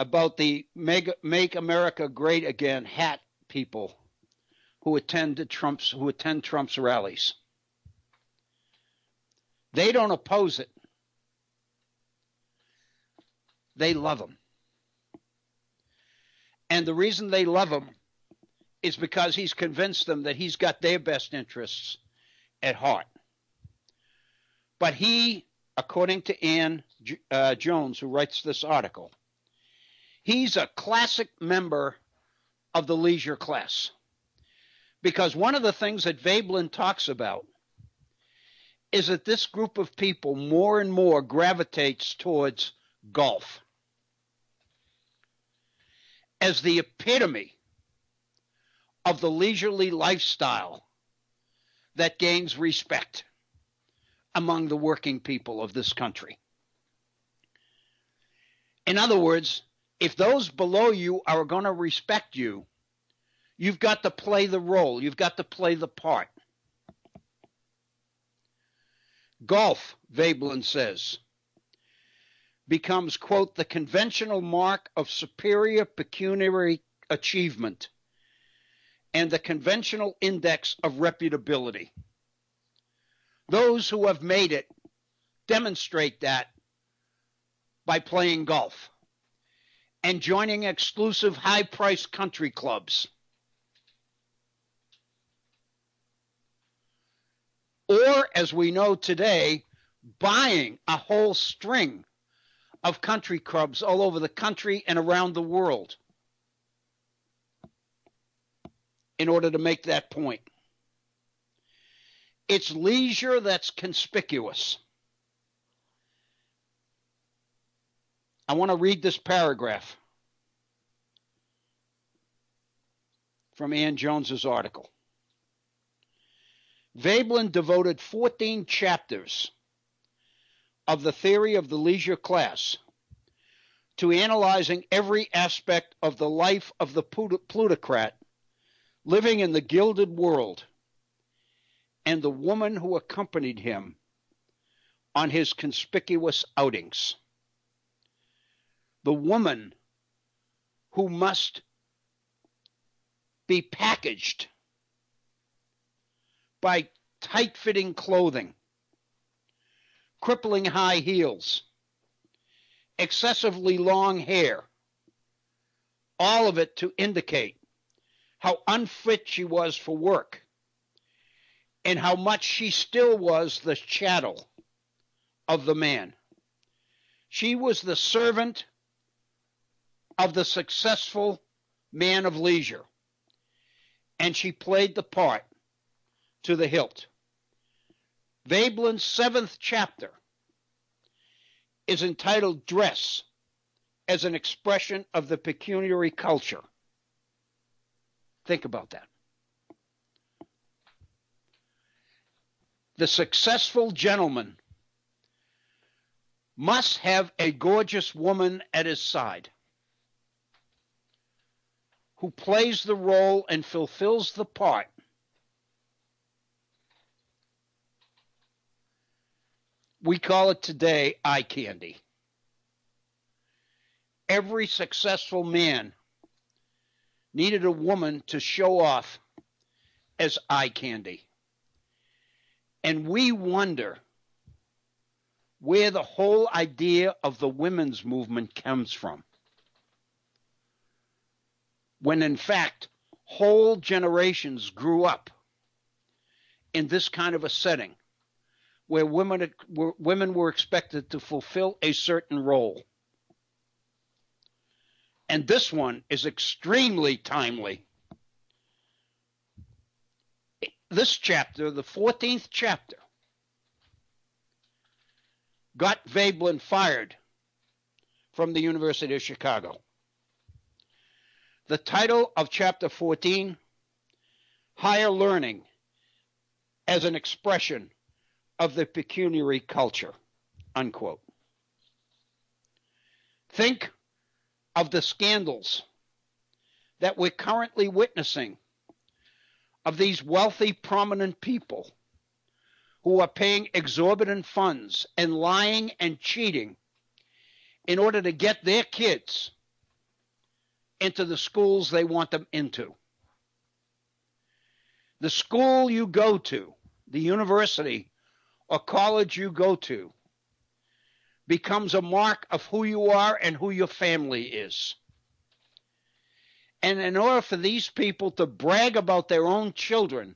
about the Make America Great Again hat people who attend Trump's rallies. They don't oppose it. They love him. And the reason they love him is because he's convinced them that he's got their best interests at heart. But he, according to Ann Jones, who writes this article, he's a classic member of the leisure class. Because one of the things that Veblen talks about is that this group of people more and more gravitates towards golf as the epitome of the leisurely lifestyle that gains respect among the working people of this country. In other words, if those below you are going to respect you, you've got to play the role. You've got to play the part. Golf, Veblen says, becomes, quote, the conventional mark of superior pecuniary achievement and the conventional index of reputability. Those who have made it demonstrate that by playing golf and joining exclusive high-priced country clubs. Or, as we know today, buying a whole string of country clubs all over the country and around the world in order to make that point. It's leisure that's conspicuous. I want to read this paragraph from Ann Jones's article. Veblen devoted 14 chapters of the theory of the leisure class to analyzing every aspect of the life of the plutocrat living in the gilded world and the woman who accompanied him on his conspicuous outings. The woman who must be packaged by tight-fitting clothing, crippling high heels, excessively long hair, all of it to indicate how unfit she was for work and how much she still was the chattel of the man. She was the servant of the successful man of leisure, and she played the part to the hilt. Veblen's 7th chapter is entitled Dress as an Expression of the Pecuniary Culture. Think about that. The successful gentleman must have a gorgeous woman at his side who plays the role and fulfills the part we call it today eye candy. Every successful man needed a woman to show off as eye candy. And we wonder where the whole idea of the women's movement comes from, when in fact whole generations grew up in this kind of a setting where women were expected to fulfill a certain role. And this one is extremely timely. This chapter, the 14th chapter, got Veblen fired from the University of Chicago. The title of chapter 14, Higher Learning as an Expression of the Pecuniary Culture, unquote. Think of the scandals that we're currently witnessing of these wealthy, prominent people who are paying exorbitant funds and lying and cheating in order to get their kids into the schools they want them into. The school you go to, the university or college you go to, becomes a mark of who you are and who your family is. And in order for these people to brag about their own children,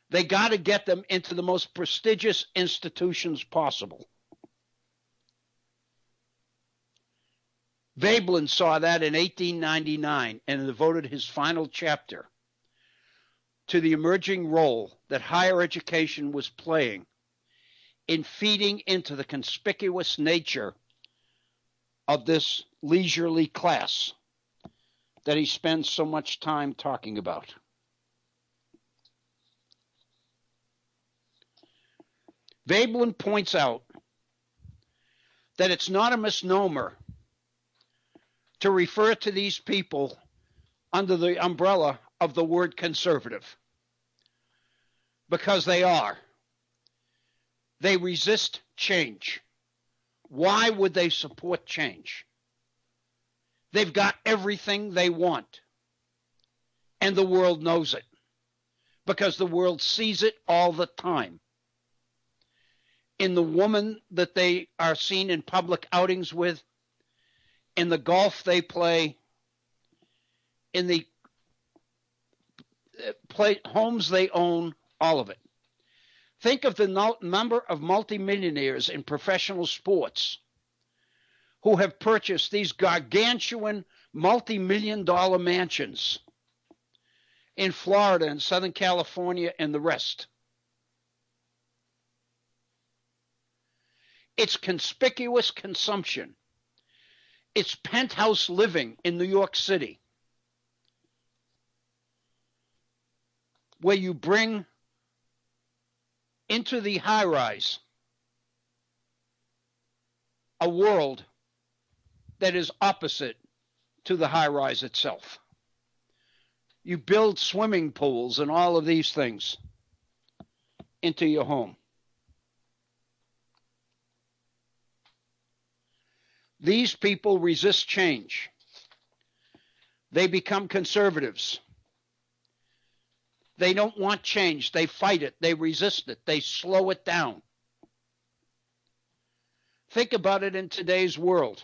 they got to get them into the most prestigious institutions possible. Veblen saw that in 1899 and devoted his final chapter to the emerging role that higher education was playing in feeding into the conspicuous nature of this leisurely class that he spends so much time talking about. Veblen points out that it's not a misnomer to refer to these people under the umbrella of the word conservative, because they are. They resist change. Why would they support change? They've got everything they want, and the world knows it, because the world sees it all the time. In the woman that they are seen in public outings with, in the golf they play, in the homes they own, all of it. Think of the number of multimillionaires in professional sports who have purchased these gargantuan multi-million-dollar mansions in Florida and Southern California and the rest. It's conspicuous consumption. It's penthouse living in New York City, where you bring into the high-rise a world that is opposite to the high-rise itself. You build swimming pools and all of these things into your home. These people resist change. They become conservatives. They don't want change. They fight it. They resist it. They slow it down. Think about it in today's world.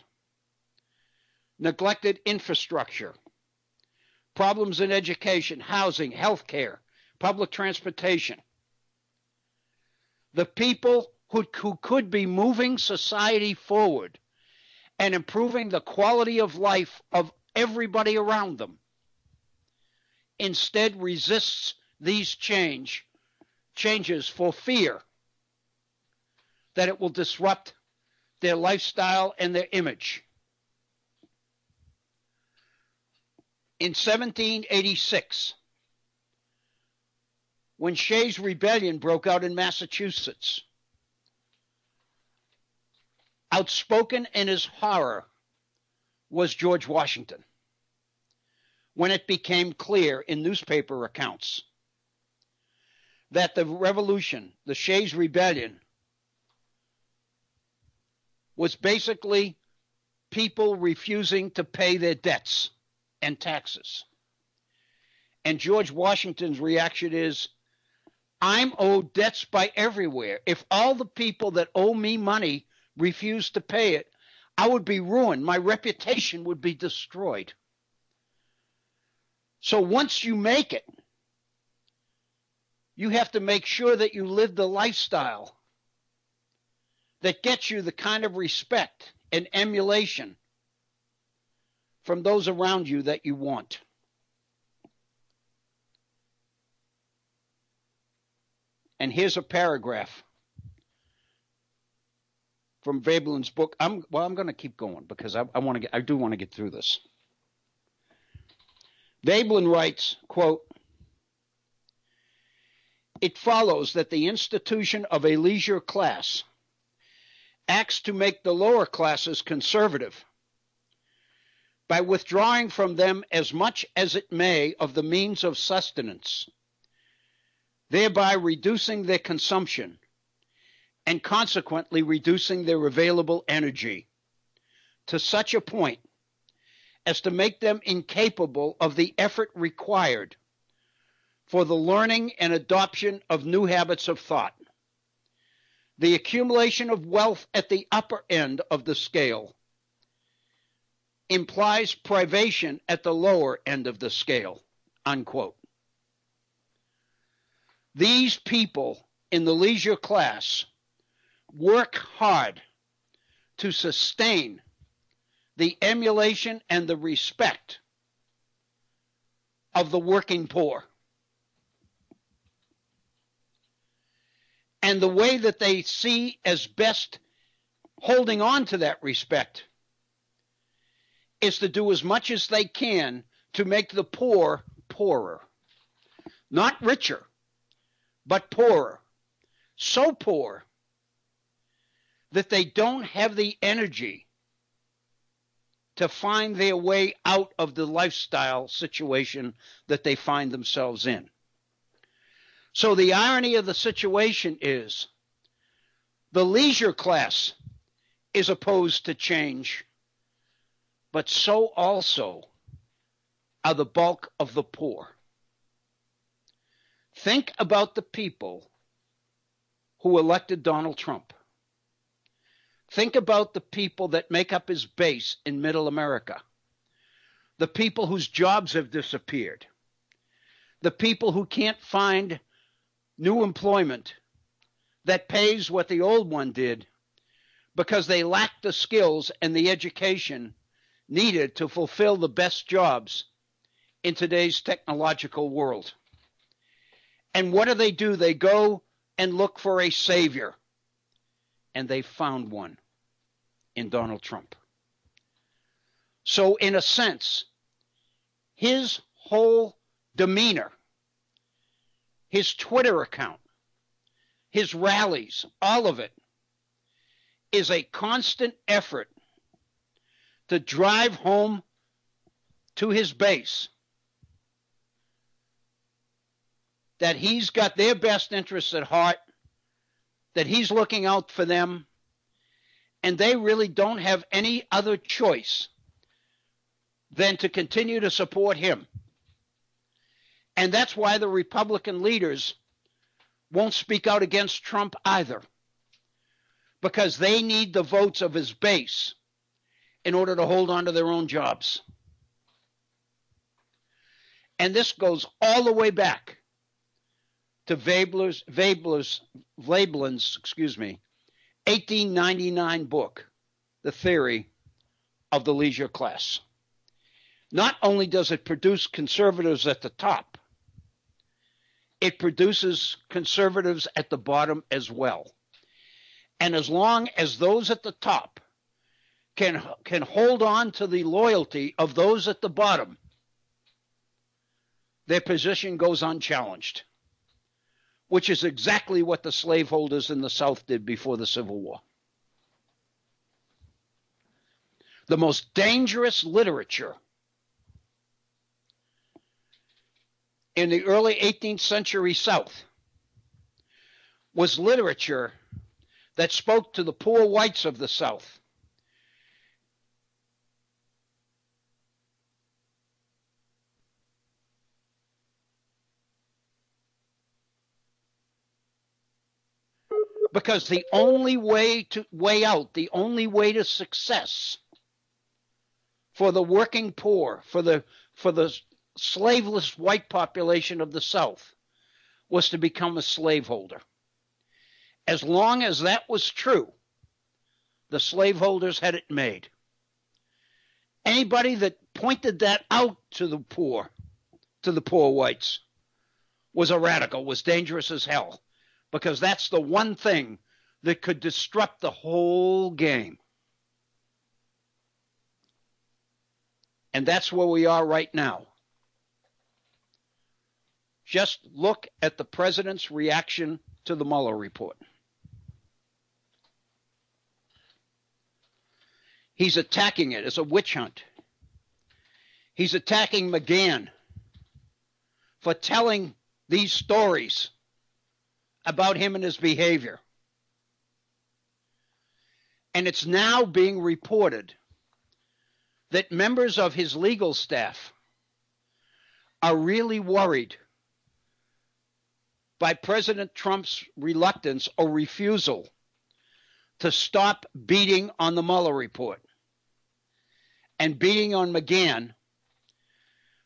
Neglected infrastructure, problems in education, housing, healthcare, public transportation. The people who could be moving society forward and improving the quality of life of everybody around them instead resists these changes for fear that it will disrupt their lifestyle and their image. In 1786, when Shay's rebellion broke out in Massachusetts, outspoken in his horror was George Washington. When it became clear in newspaper accounts that the revolution, the Shay's rebellion, was basically people refusing to pay their debts and taxes. And George Washington's reaction is, I'm owed debts by everywhere. If all the people that owe me money refuse to pay it, I would be ruined. My reputation would be destroyed. So once you make it, you have to make sure that you live the lifestyle that gets you the kind of respect and emulation from those around you that you want. And here's a paragraph from Veblen's book. I'm going to keep going because I do want to get through this. Veblen writes, quote, "It follows that the institution of a leisure class acts to make the lower classes conservative by withdrawing from them as much as it may of the means of sustenance, thereby reducing their consumption and consequently reducing their available energy to such a point as to make them incapable of the effort required for the learning and adoption of new habits of thought. The accumulation of wealth at the upper end of the scale implies privation at the lower end of the scale," unquote. These people in the leisure class work hard to sustain the emulation and the respect of the working poor. And the way that they see as best holding on to that respect is to do as much as they can to make the poor poorer. Not richer, but poorer. So poor that they don't have the energy to find their way out of the lifestyle situation that they find themselves in. So the irony of the situation is the leisure class is opposed to change, but so also are the bulk of the poor. Think about the people who elected Donald Trump. Think about the people that make up his base in middle America, the people whose jobs have disappeared, the people who can't find new employment that pays what the old one did because they lack the skills and the education needed to fulfill the best jobs in today's technological world. And what do? They go and look for a savior. And they found one in Donald Trump. So in a sense, his whole demeanor, his Twitter account, his rallies, all of it is a constant effort to drive home to his base that he's got their best interests at heart, that he's looking out for them, and they really don't have any other choice than to continue to support him. And that's why the Republican leaders won't speak out against Trump either, because they need the votes of his base in order to hold on to their own jobs. And this goes all the way back to Veblen's 1899 book, The Theory of the Leisure Class. Not only does it produce conservatives at the top, it produces conservatives at the bottom as well. And as long as those at the top can hold on to the loyalty of those at the bottom, their position goes unchallenged, which is exactly what the slaveholders in the South did before the Civil War. The most dangerous literature in the early 18th century South was literature that spoke to the poor whites of the South. Because the only way out, the only way to success for the working poor, for the slaveless white population of the South, was to become a slaveholder. As long as that was true, the slaveholders had it made. Anybody that pointed that out to the poor whites, was a radical, was dangerous as hell, because that's the one thing that could disrupt the whole game. And that's where we are right now. Just look at the president's reaction to the Mueller report. He's attacking it as a witch hunt. He's attacking McGahn for telling these stories about him and his behavior. And it's now being reported that members of his legal staff are really worried by President Trump's reluctance or refusal to stop beating on the Mueller report and beating on McGahn,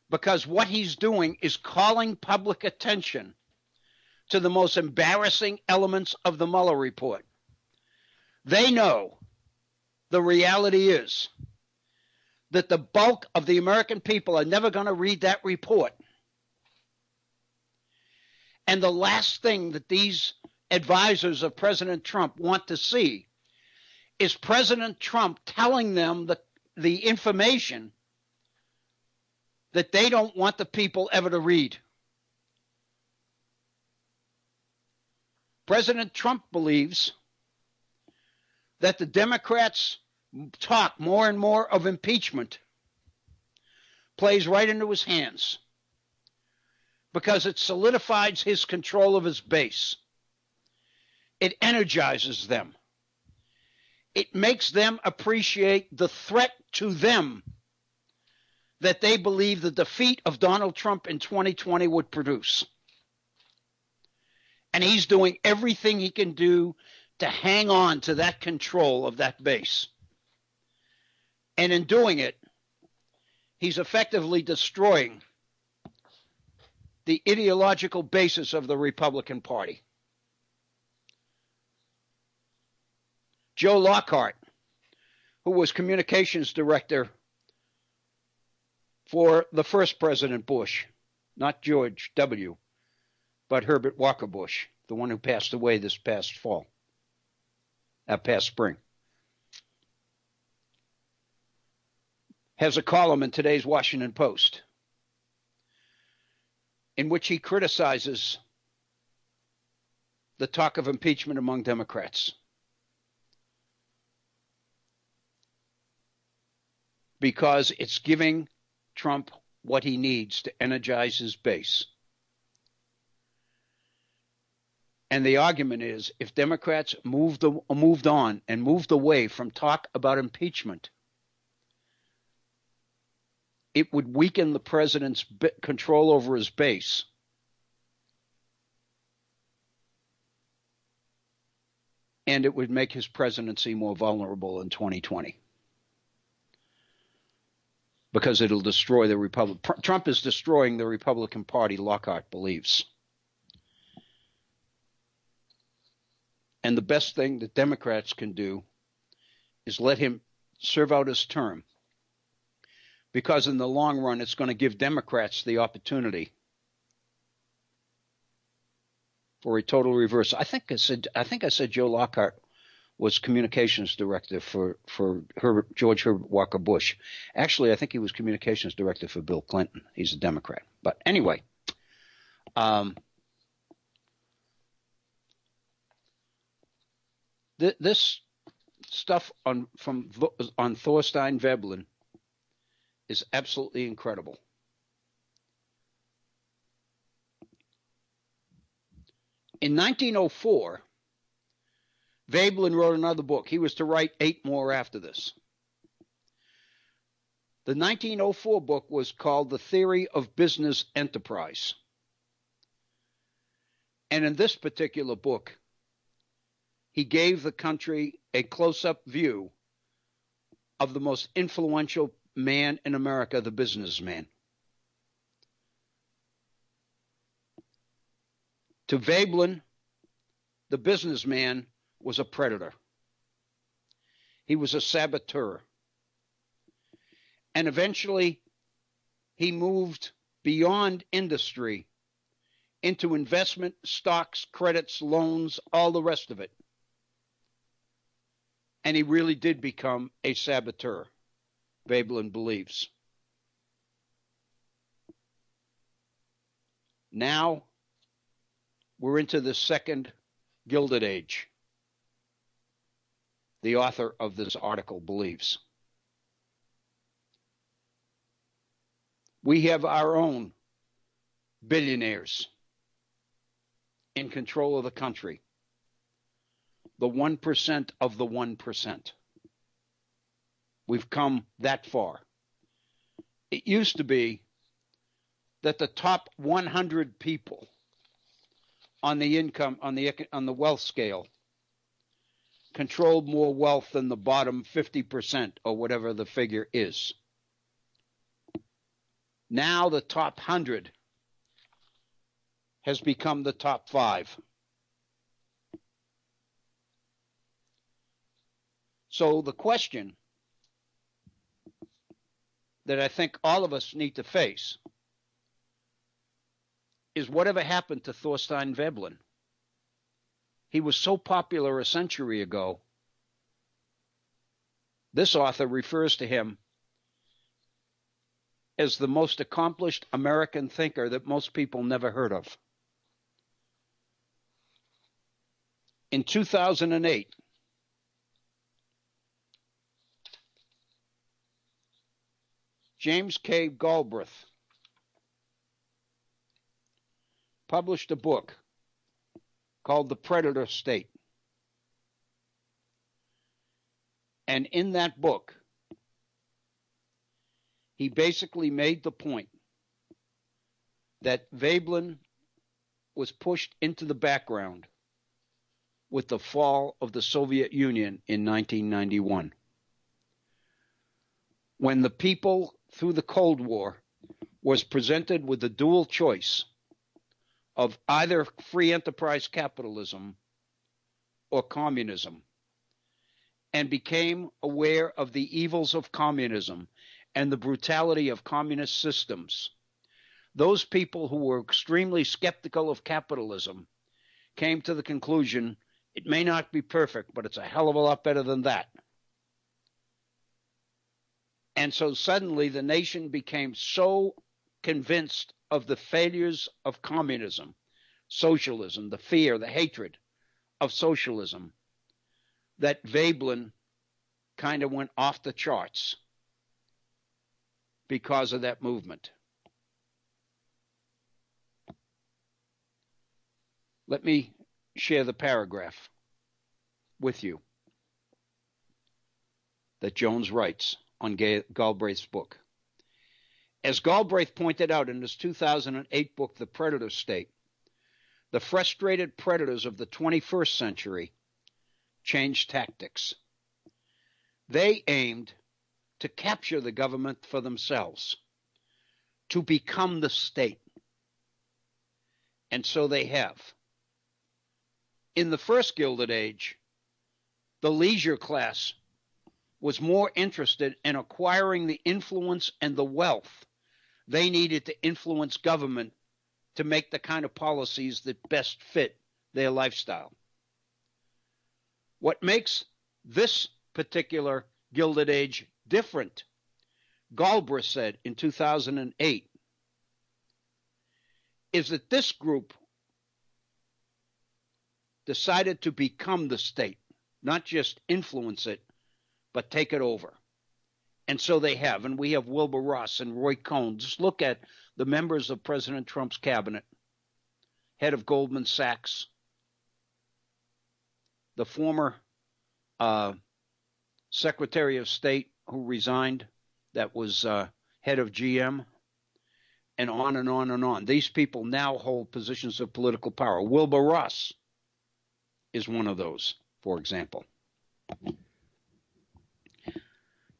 because what he's doing is calling public attention to the most embarrassing elements of the Mueller report. They know the reality is that the bulk of the American people are never going to read that report. And the last thing that these advisors of President Trump want to see is President Trump telling them the information that they don't want the people ever to read. President Trump believes that the Democrats talk more and more of impeachment plays right into his hands, because it solidifies his control of his base. It energizes them. It makes them appreciate the threat to them that they believe the defeat of Donald Trump in 2020 would produce. And he's doing everything he can do to hang on to that control of that base. And in doing it, he's effectively destroying the ideological basis of the Republican Party. Joe Lockhart, who was communications director for the first President Bush, not George W., but Herbert Walker Bush, the one who passed away this past spring, has a column in today's Washington Post in which he criticizes the talk of impeachment among Democrats, because it's giving Trump what he needs to energize his base. And the argument is, if Democrats moved on and moved away from talk about impeachment, it would weaken the president's control over his base. And it would make his presidency more vulnerable in 2020. Because it'll destroy the Republic. Trump is destroying the Republican Party, Lockhart believes. And the best thing that Democrats can do is let him serve out his term. Because in the long run, it's going to give Democrats the opportunity for a total reverse. I think I said Joe Lockhart was communications director for George Herbert Walker Bush. Actually, I think he was communications director for Bill Clinton. He's a Democrat. But anyway, this stuff on Thorstein Veblen is absolutely incredible. In 1904, Veblen wrote another book. He was to write 8 more after this. The 1904 book was called The Theory of Business Enterprise. And in this particular book, he gave the country a close-up view of the most influential man in America, the businessman. To Veblen, the businessman was a predator. He was a saboteur. And eventually, he moved beyond industry into investment, stocks, credits, loans, all the rest of it. And he really did become a saboteur, Veblen believes. Now, we're into the second Gilded Age, the author of this article believes. We have our own billionaires in control of the country, the 1% of the 1%. We've come that far. It used to be that the top 100 people on the income, on the wealth scale, controlled more wealth than the bottom 50% or whatever the figure is. Now the top 100 has become the top 5. So the question that I think all of us need to face is, whatever happened to Thorstein Veblen? He was so popular a century ago. This author refers to him as the most accomplished American thinker that most people never heard of. In 2008, James K. Galbraith published a book called The Predator State. And in that book, he basically made the point that Veblen was pushed into the background with the fall of the Soviet Union in 1991. When the people, through the Cold War, was presented with the dual choice of either free enterprise capitalism or communism, and became aware of the evils of communism and the brutality of communist systems, those people who were extremely skeptical of capitalism came to the conclusion it may not be perfect, but it's a hell of a lot better than that. And so suddenly the nation became so convinced of the failures of communism, socialism, the fear, the hatred of socialism, that Veblen kind of went off the charts because of that movement. Let me share the paragraph with you that Jones writes on Galbraith's book. As Galbraith pointed out in his 2008 book, The Predator State, the frustrated predators of the 21st century changed tactics. They aimed to capture the government for themselves, to become the state. And so they have. In the first Gilded Age, the leisure class was more interested in acquiring the influence and the wealth they needed to influence government to make the kind of policies that best fit their lifestyle. What makes this particular Gilded Age different, Galbraith said in 2008, is that this group decided to become the state, not just influence it, but take it over. And so they have. And we have Wilbur Ross and Roy Cohn. Just look at the members of President Trump's cabinet, head of Goldman Sachs, the former Secretary of State who resigned, that was head of GM, and on and on and on. These people now hold positions of political power. Wilbur Ross is one of those, for example.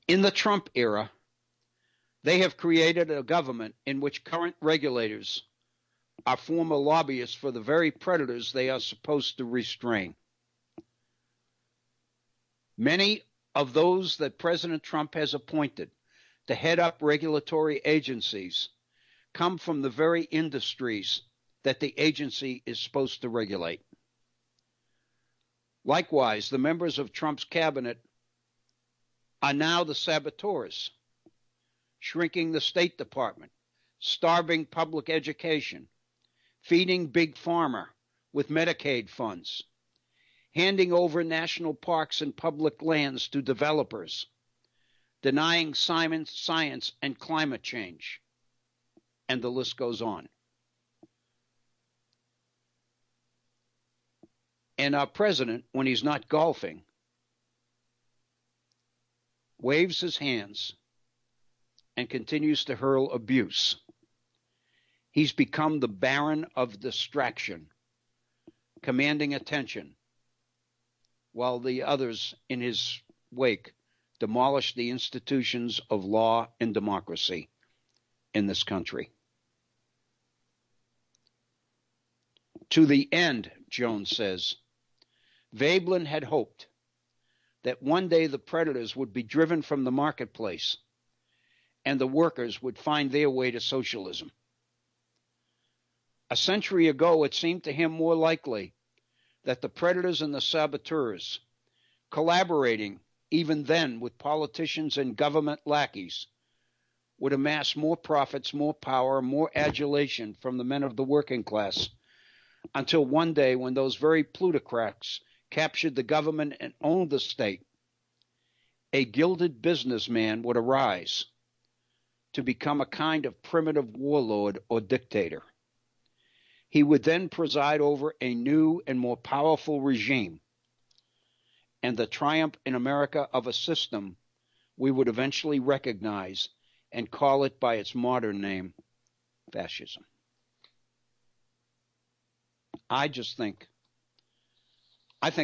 In the Trump era, they have created a government in which current regulators are former lobbyists for the very predators they are supposed to restrain. Many of those that President Trump has appointed to head up regulatory agencies come from the very industries that the agency is supposed to regulate. Likewise, the members of Trump's cabinet are now the saboteurs, shrinking the State Department, starving public education, feeding Big Pharma with Medicaid funds, handing over national parks and public lands to developers, denying science and climate change, and the list goes on. And our president, when he's not golfing, waves his hands and continues to hurl abuse. He's become the Baron of distraction, commanding attention, while the others in his wake demolish the institutions of law and democracy in this country. To the end, Jones says, Veblen had hoped that one day the predators would be driven from the marketplace and the workers would find their way to socialism. A century ago, it seemed to him more likely that the predators and the saboteurs, collaborating even then with politicians and government lackeys, would amass more profits, more power, more adulation from the men of the working class, until one day when those very plutocrats captured the government and owned the state, a gilded businessman would arise to become a kind of primitive warlord or dictator. He would then preside over a new and more powerful regime, and the triumph in America of a system we would eventually recognize and call it by its modern name, fascism. I think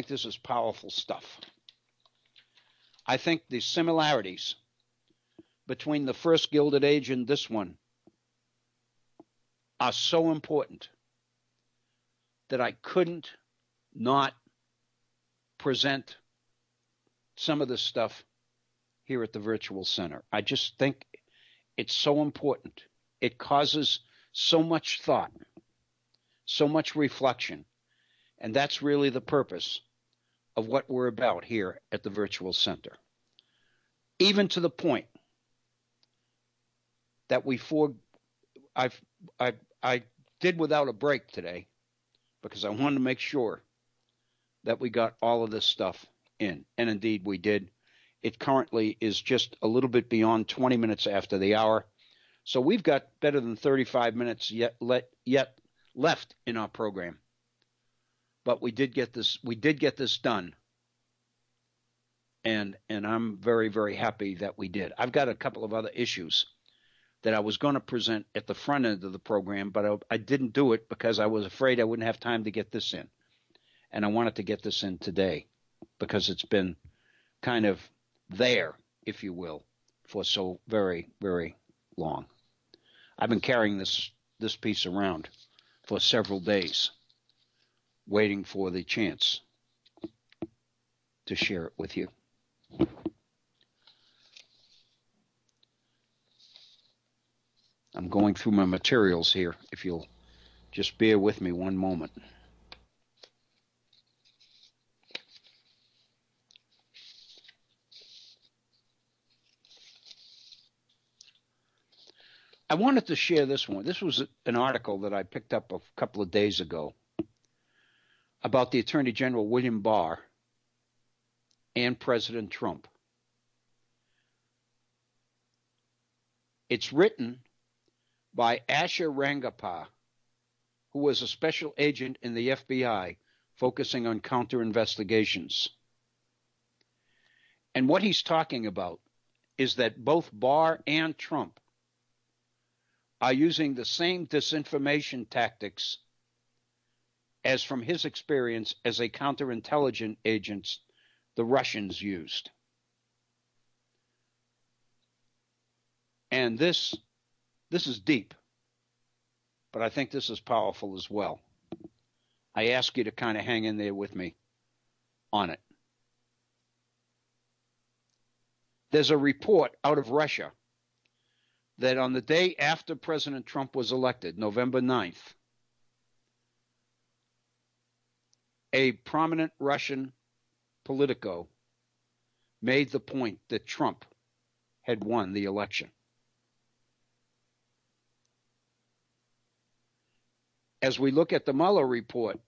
this is powerful stuff. I think the similarities between the first Gilded Age and this one are so important that I couldn't not present some of this stuff here at the Virtual Center. I just think it's so important. It causes so much thought, so much reflection, and that's really the purpose of what we're about here at the Virtual Center. Even to the point that I did without a break today because I wanted to make sure that we got all of this stuff in, and indeed we did. It currently is just a little bit beyond 20 minutes after the hour, so we've got better than 35 minutes yet left in our program. But we did get this done, and I'm very, very happy that we did. I've got a couple of other issues that I was going to present at the front end of the program, but I didn't do it because I was afraid I wouldn't have time to get this in. And I wanted to get this in today because it's been kind of there, if you will, for so very, very long. I've been carrying this piece around for several days, waiting for the chance to share it with you. I'm going through my materials here, if you'll just bear with me one moment. I wanted to share this one. This was an article that I picked up a couple of days ago about the Attorney General William Barr and President Trump. It's written by Asha Rangappa, who was a special agent in the FBI focusing on counter-investigations. And what he's talking about is that both Barr and Trump are using the same disinformation tactics as, from his experience as a counterintelligence agent, the Russians used. And this is deep, but I think this is powerful as well. I ask you to kind of hang in there with me on it. There's a report out of Russia that on the day after President Trump was elected, November 9th, a prominent Russian politico made the point that Trump had won the election. As we look at the Mueller report,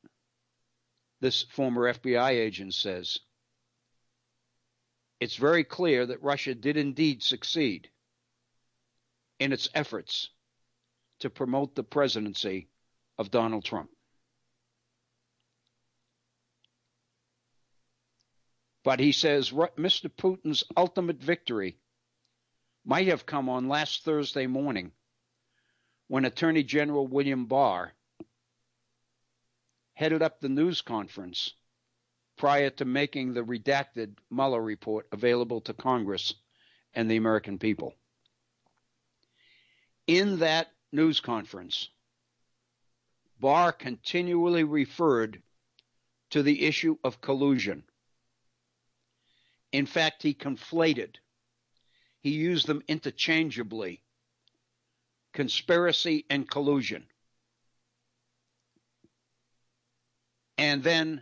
this former FBI agent says, it's very clear that Russia did indeed succeed in its efforts to promote the presidency of Donald Trump. But he says Mr. Putin's ultimate victory might have come on last Thursday morning when Attorney General William Barr headed up the news conference prior to making the redacted Mueller report available to Congress and the American people. In that news conference, Barr continually referred to the issue of collusion. In fact, he conflated. He used them interchangeably, conspiracy and collusion. And then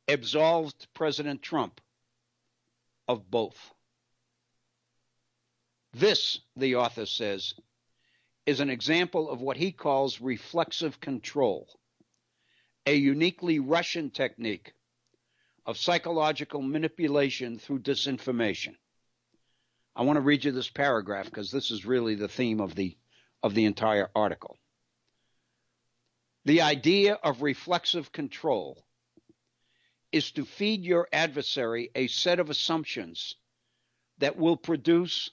absolved President Trump of both. This, the author says, is an example of what he calls reflexive control, a uniquely Russian technique of psychological manipulation through disinformation. I want to read you this paragraph because this is really the theme of the entire article. The idea of reflexive control is to feed your adversary a set of assumptions that will produce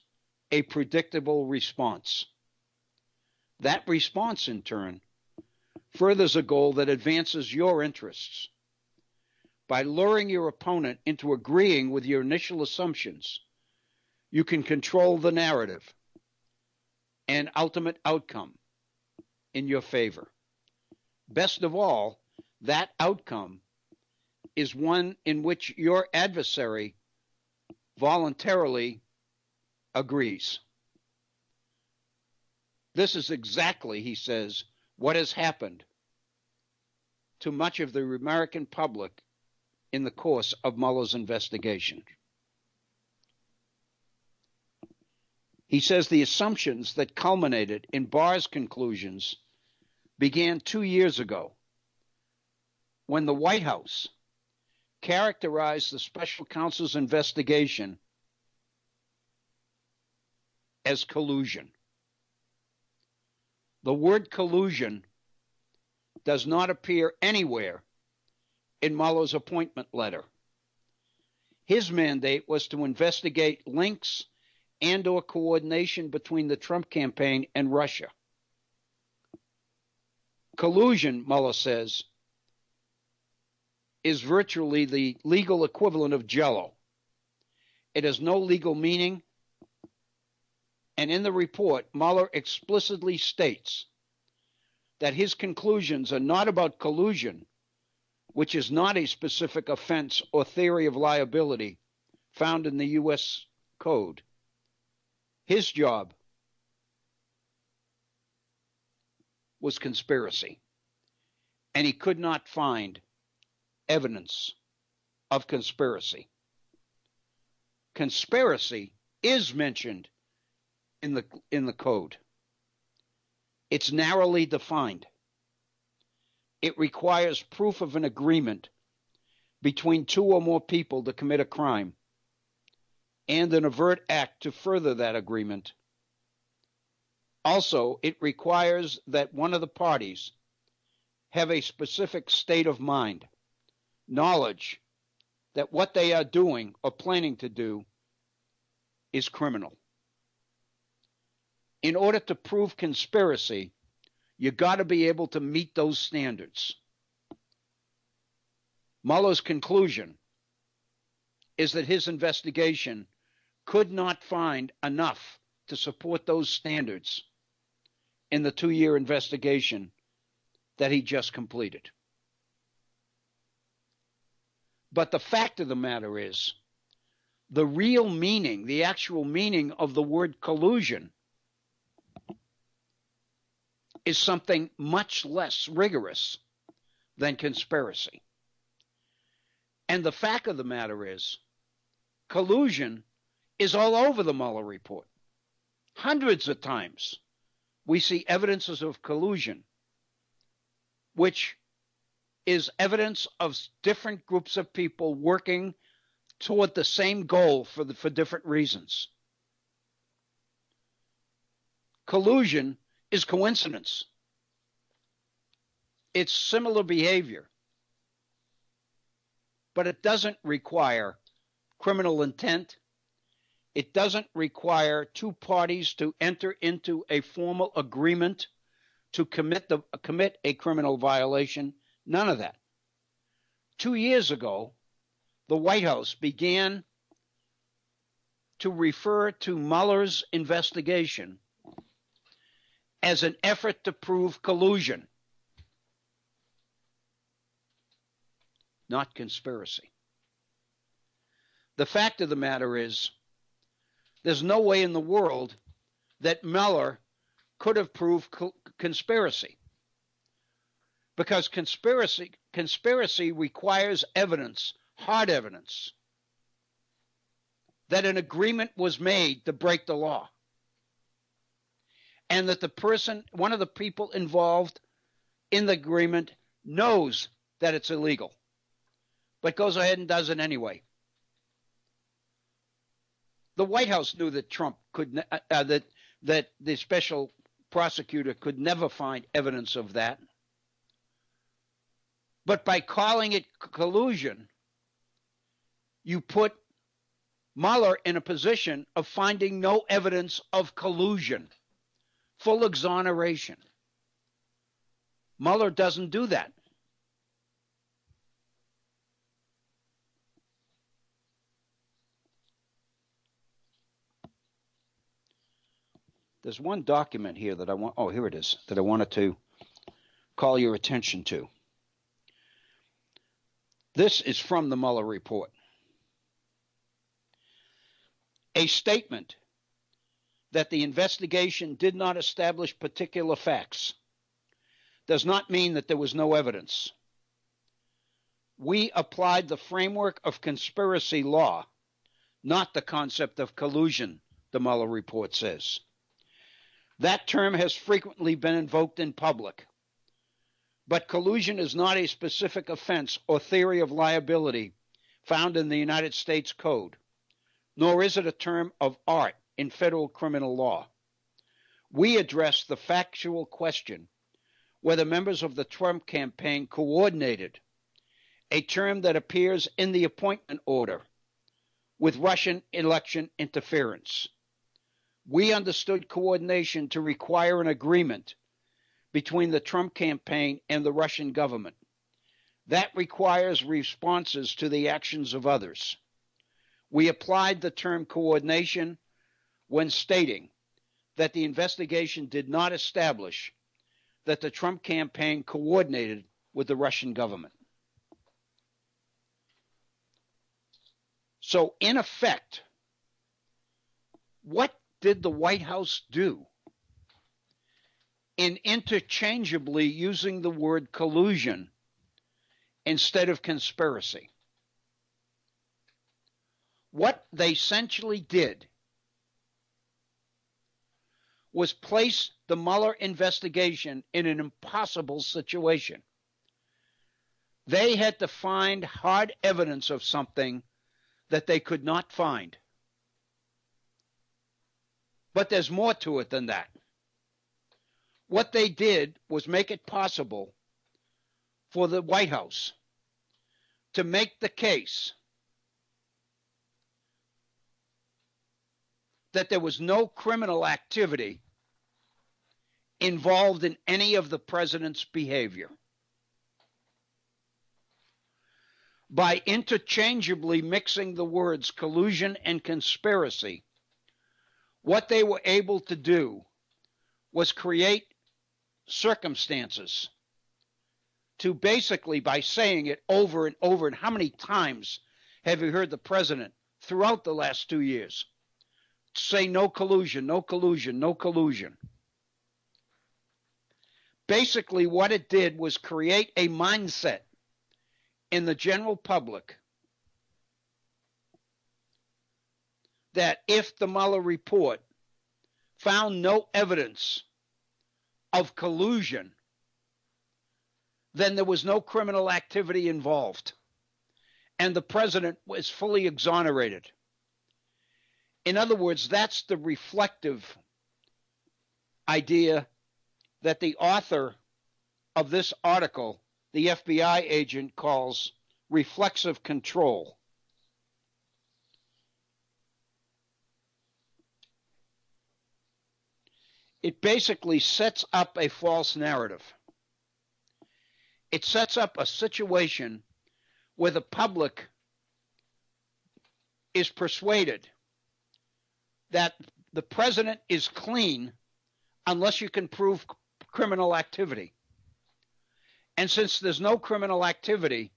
a predictable response. That response, in turn, furthers a goal that advances your interests. By luring your opponent into agreeing with your initial assumptions, you can control the narrative and ultimate outcome in your favor. Best of all, that outcome is one in which your adversary voluntarily agrees. This is exactly, he says, what has happened to much of the American public in the course of Mueller's investigation. He says the assumptions that culminated in Barr's conclusions began 2 years ago when the White House characterized the special counsel's investigation as collusion. The word collusion does not appear anywhere in Mueller's appointment letter. His mandate was to investigate links and/or coordination between the Trump campaign and Russia. Collusion, Mueller says, is virtually the legal equivalent of Jell-O. It has no legal meaning, and in the report, Mueller explicitly states that his conclusions are not about collusion, which is not a specific offense or theory of liability found in the U.S. Code. His job was conspiracy, and he could not find evidence of conspiracy. Conspiracy is mentioned in the code. It's narrowly defined. It requires proof of an agreement between two or more people to commit a crime and an overt act to further that agreement. Also, it requires that one of the parties have a specific state of mind, knowledge that what they are doing or planning to do is criminal. In order to prove conspiracy, you got to be able to meet those standards. Mueller's conclusion is that his investigation could not find enough to support those standards in the 2-year investigation that he just completed. But the fact of the matter is, the real meaning, the actual meaning of the word collusion is something much less rigorous than conspiracy. And the fact of the matter is, collusion is all over the Mueller report. Hundreds of times we see evidences of collusion, which is evidence of different groups of people working toward the same goal for different reasons. Collusion is coincidence. It's similar behavior, but it doesn't require criminal intent. It doesn't require two parties to enter into a formal agreement to commit a criminal violation. None of that. 2 years ago, the White House began to refer to Mueller's investigation as an effort to prove collusion, not conspiracy. The fact of the matter is, there's no way in the world that Mueller could have proved conspiracy, because conspiracy requires evidence, hard evidence, that an agreement was made to break the law, and that the person, one of the people involved in the agreement, knows that it's illegal, but goes ahead and does it anyway. The White House knew that Trump could that the special prosecutor could never find evidence of that. But by calling it collusion, you put Mueller in a position of finding no evidence of collusion, full exoneration. Mueller doesn't do that. There's one document here that I want, oh, here it is, that I wanted to call your attention to. This is from the Mueller report. A statement that the investigation did not establish particular facts does not mean that there was no evidence. We applied the framework of conspiracy law, not the concept of collusion, the Mueller report says. That term has frequently been invoked in public, but collusion is not a specific offense or theory of liability found in the United States Code, nor is it a term of art in federal criminal law. We address the factual question whether members of the Trump campaign coordinated, a term that appears in the appointment order, with Russian election interference. We understood coordination to require an agreement between the Trump campaign and the Russian government. That requires responses to the actions of others. We applied the term coordination when stating that the investigation did not establish that the Trump campaign coordinated with the Russian government. So, in effect, what did the White House do in interchangeably using the word collusion instead of conspiracy? What they essentially did was place the Mueller investigation in an impossible situation. They had to find hard evidence of something that they could not find. But there's more to it than that. What they did was make it possible for the White House to make the case that there was no criminal activity involved in any of the president's behavior. By interchangeably mixing the words collusion and conspiracy, what they were able to do was create circumstances to basically, by saying it over and over, and how many times have you heard the president throughout the last 2 years say no collusion, no collusion, no collusion? Basically, what it did was create a mindset in the general public that if the Mueller report found no evidence of collusion, then there was no criminal activity involved, and the president was fully exonerated. In other words, that's the reflective idea that the author of this article, the FBI agent, calls reflexive control. It basically sets up a false narrative. It sets up a situation where the public is persuaded that the president is clean unless you can prove criminal activity. And since there's no criminal activity,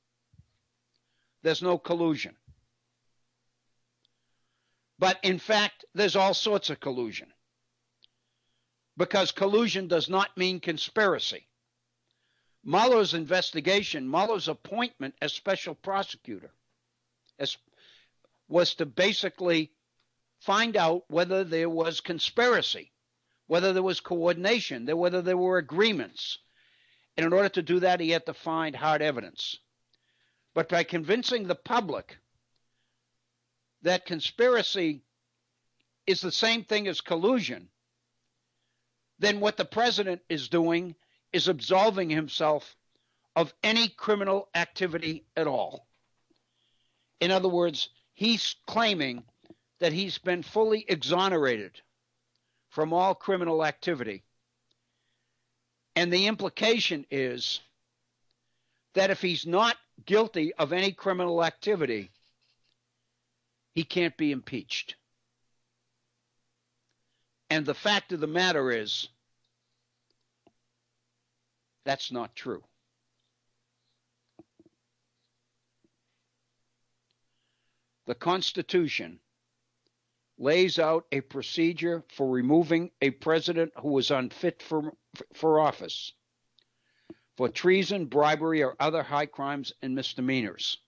there's no collusion. But in fact, there's all sorts of collusion, because collusion does not mean conspiracy. Mueller's investigation, Mueller's appointment as special prosecutor, was to basically find out whether there was conspiracy, whether there was coordination, whether there were agreements. And in order to do that, he had to find hard evidence. But by convincing the public that conspiracy is the same thing as collusion, then what the president is doing is absolving himself of any criminal activity at all. In other words, he's claiming that he's been fully exonerated from all criminal activity. And the implication is that if he's not guilty of any criminal activity, he can't be impeached. And the fact of the matter is, that's not true. The Constitution lays out a procedure for removing a president who is unfit for office for treason, bribery, or other high crimes and misdemeanors.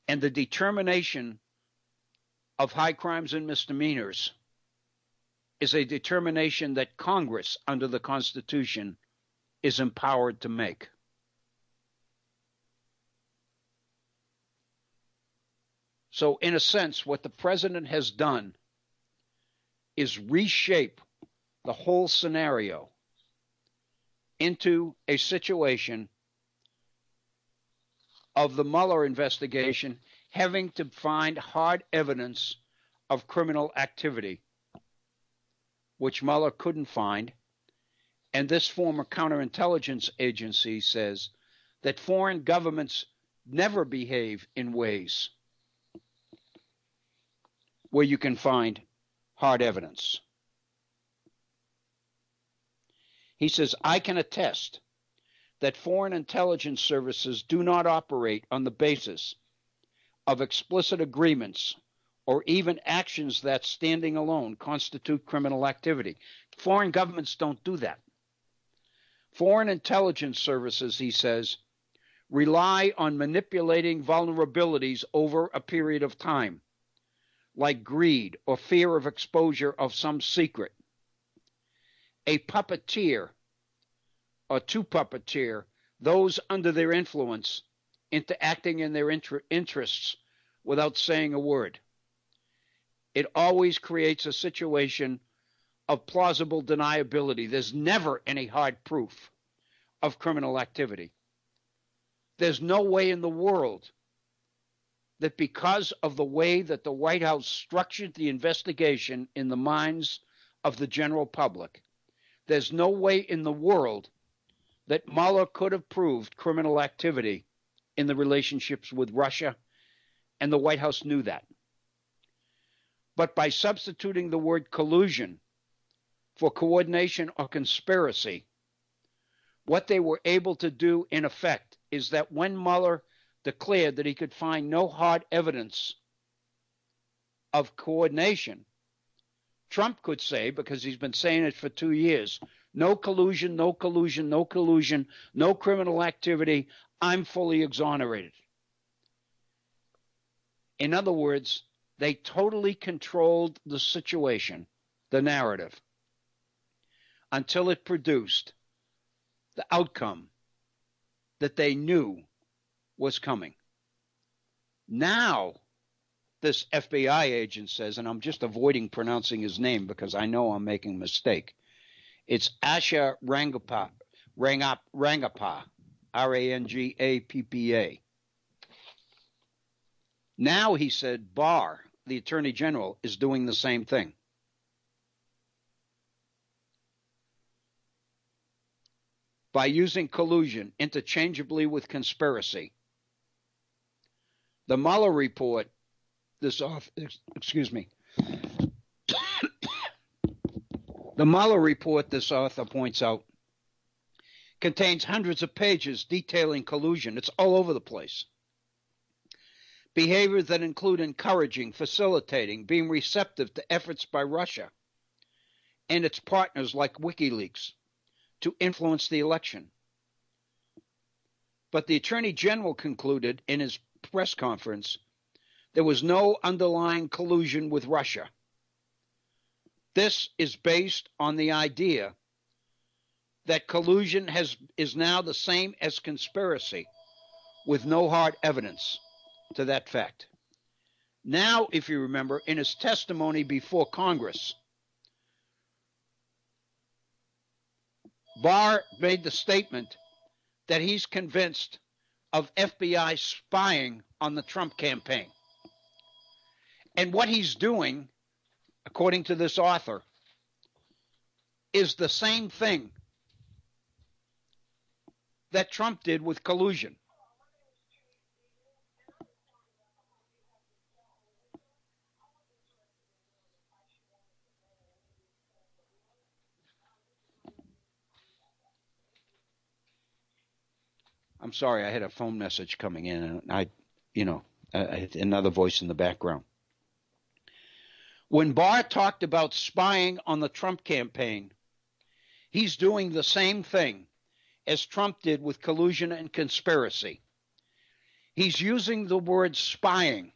And the determination of high crimes and misdemeanors is a determination that Congress, under the Constitution, is empowered to make. So, in a sense, what the president has done is reshape the whole scenario into a situation of the Mueller investigation having to find hard evidence of criminal activity, which Mueller couldn't find. And this former counterintelligence agency says that foreign governments never behave in ways where you can find hard evidence. He says, I can attest that foreign intelligence services do not operate on the basis of explicit agreements or even actions that, standing alone, constitute criminal activity. Foreign governments don't do that. Foreign intelligence services, he says, rely on manipulating vulnerabilities over a period of time, like greed or fear of exposure of some secret. A puppeteer or to puppeteer those under their influence into acting in their interests without saying a word. It always creates a situation of plausible deniability. There's never any hard proof of criminal activity. There's no way in the world that because of the way that the White House structured the investigation in the minds of the general public, there's no way in the world that Mueller could have proved criminal activity in the relationships with Russia, and the White House knew that. But by substituting the word collusion for coordination or conspiracy, what they were able to do, in effect, is that when Mueller declared that he could find no hard evidence of coordination, Trump could say, because he's been saying it for 2 years, no collusion, no collusion, no collusion, no criminal activity, I'm fully exonerated. In other words, they totally controlled the situation, the narrative, until it produced the outcome that they knew was coming. Now, this FBI agent says, and I'm just avoiding pronouncing his name because I know I'm making a mistake. It's Asha Rangappa, R-A-N-G-A-P-P-A. Now, he said, Barr, the Attorney General, is doing the same thing. By using collusion interchangeably with conspiracy. The Mueller report, the Mueller report, this author points out, contains hundreds of pages detailing collusion. It's all over the place. Behaviors that include encouraging, facilitating, being receptive to efforts by Russia and its partners like WikiLeaks to influence the election. But the Attorney General concluded in his press conference there was no underlying collusion with Russia. This is based on the idea that collusion is now the same as conspiracy, with no hard evidence to that fact. Now, if you remember, in his testimony before Congress, Barr made the statement that he's convinced of FBI spying on the Trump campaign. And what he's doing, according to this author, is the same thing that Trump did with collusion. I'm sorry, I had a phone message coming in, and I had another voice in the background. When Barr talked about spying on the Trump campaign, he's doing the same thing as Trump did with collusion and conspiracy. He's using the word spying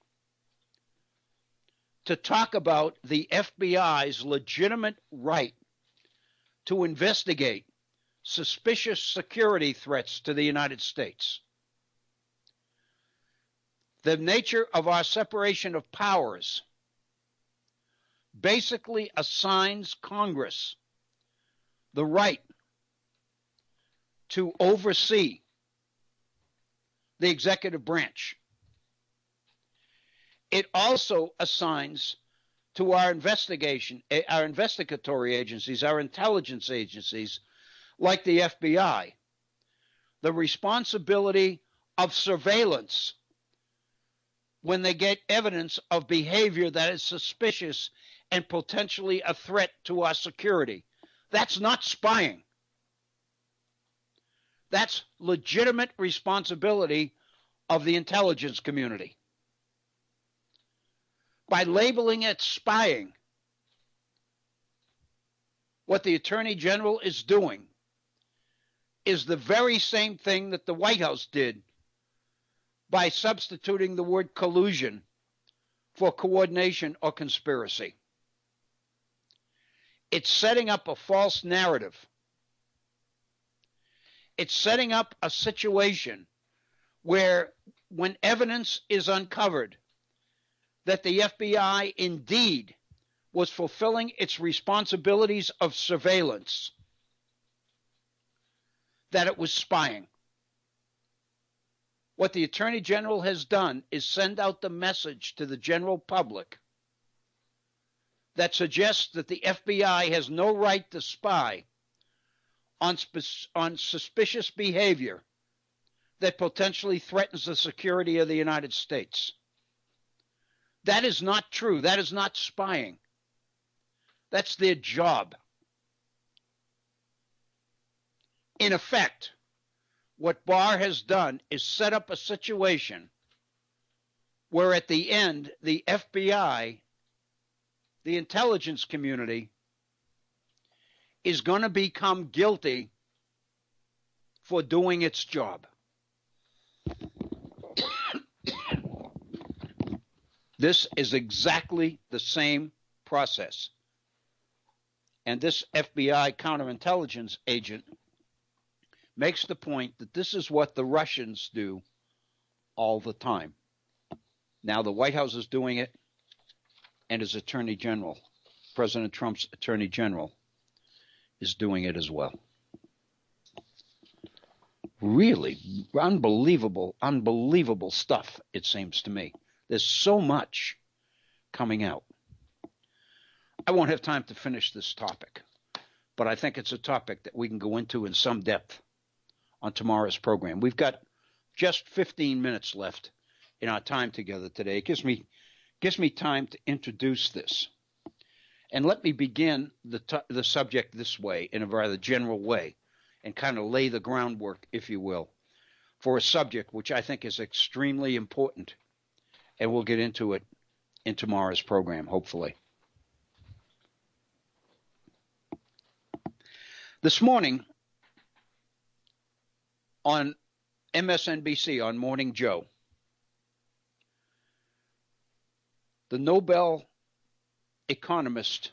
to talk about the FBI's legitimate right to investigate suspicious security threats to the United States. The nature of our separation of powers basically assigns Congress the right to oversee the executive branch. It also assigns to our investigatory agencies, our intelligence agencies, like the FBI, the responsibility of surveillance when they get evidence of behavior that is suspicious and potentially a threat to our security. That's not spying. That's legitimate responsibility of the intelligence community. By labeling it spying, what the Attorney General is doing is the very same thing that the White House did by substituting the word collusion for coordination or conspiracy. It's setting up a false narrative. It's setting up a situation where, when evidence is uncovered that the FBI indeed was fulfilling its responsibilities of surveillance, that it was spying. What the Attorney General has done is send out the message to the general public that suggests that the FBI has no right to spy on suspicious behavior that potentially threatens the security of the United States. That is not true. That is not spying. That's their job. In effect, what Barr has done is set up a situation where at the end, the FBI, the intelligence community, is going to become guilty for doing its job. This is exactly the same process. And this FBI counterintelligence agent makes the point that this is what the Russians do all the time. Now the White House is doing it, and his Attorney General, President Trump's Attorney General, is doing it as well. Really unbelievable stuff, it seems to me. There's so much coming out. I won't have time to finish this topic, but I think it's a topic that we can go into in some depth on tomorrow's program. We've got just 15 minutes left in our time together today. It gives me time to introduce this. And let me begin the subject this way, in a rather general way, and kind of lay the groundwork, if you will, for a subject which I think is extremely important. And we'll get into it in tomorrow's program, hopefully. This morning on MSNBC, on Morning Joe, the Nobel economist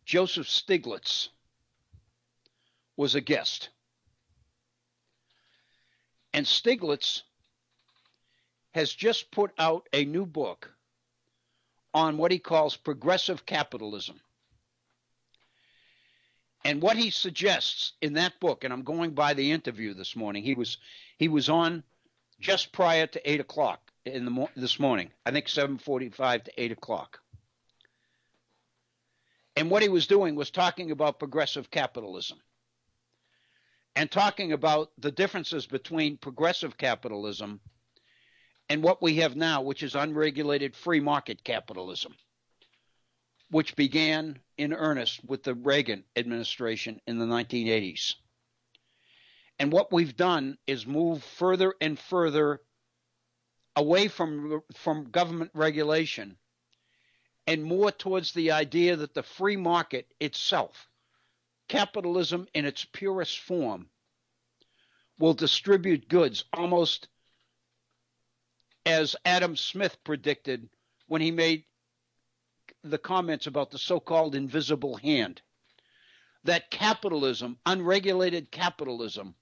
Joseph Stiglitz was a guest. And Stiglitz has just put out a new book on what he calls progressive capitalism. And what he suggests in that book, and I'm going by the interview this morning, he was on just prior to 8 o'clock this morning, I think 7:45 to 8 o'clock. And what he was doing was talking about progressive capitalism and talking about the differences between progressive capitalism and what we have now, which is unregulated free market capitalism, which began in earnest with the Reagan administration in the 1980s. And what we've done is move further and further away from government regulation and more towards the idea that the free market itself, capitalism in its purest form, will distribute goods almost as Adam Smith predicted when he made the comments about the so-called invisible hand, that capitalism, unregulated capitalism,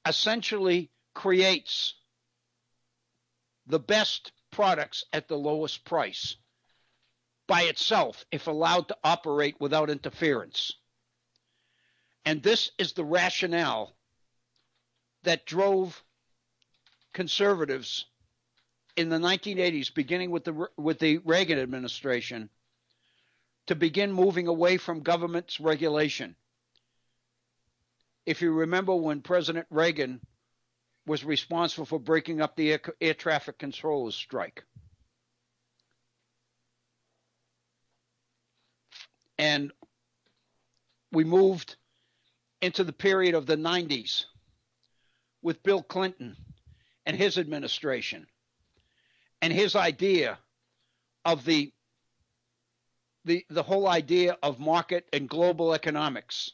essentially creates the best products at the lowest price by itself if allowed to operate without interference. And this is the rationale that drove conservatives in the 1980s, beginning with the Reagan administration, to begin moving away from government's regulation. If you remember when President Reagan was responsible for breaking up the air traffic controllers strike. And we moved into the period of the 90s with Bill Clinton and his administration and his idea of the whole idea of market and global economics,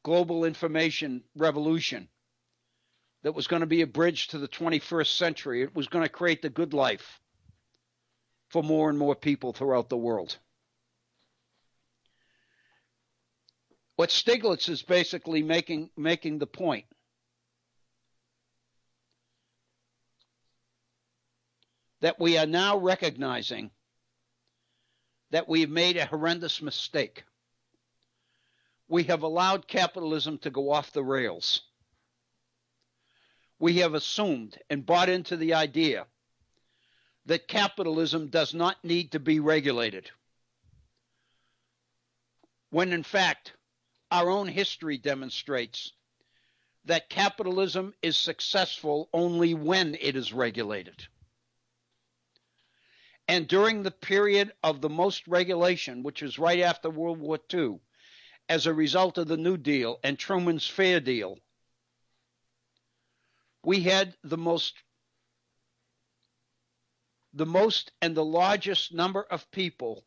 global information revolution that was going to be a bridge to the 21st century. It was going to create the good life for more and more people throughout the world. What Stiglitz is basically making the point that we are now recognizing that we have made a horrendous mistake. We have allowed capitalism to go off the rails. We have assumed and bought into the idea that capitalism does not need to be regulated, when in fact our own history demonstrates that capitalism is successful only when it is regulated. And during the period of the most regulation, which is right after World War II, as a result of the New Deal and Truman's Fair Deal, we had the most and the largest number of people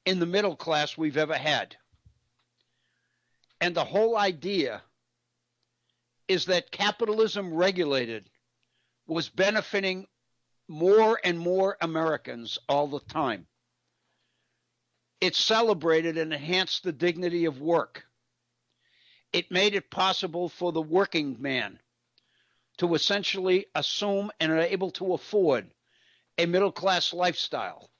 in the middle class we've ever had. And the whole idea is that capitalism regulated was benefiting more and more Americans all the time. It celebrated and enhanced the dignity of work. It made it possible for the working man to essentially assume and are able to afford a middle-class lifestyle.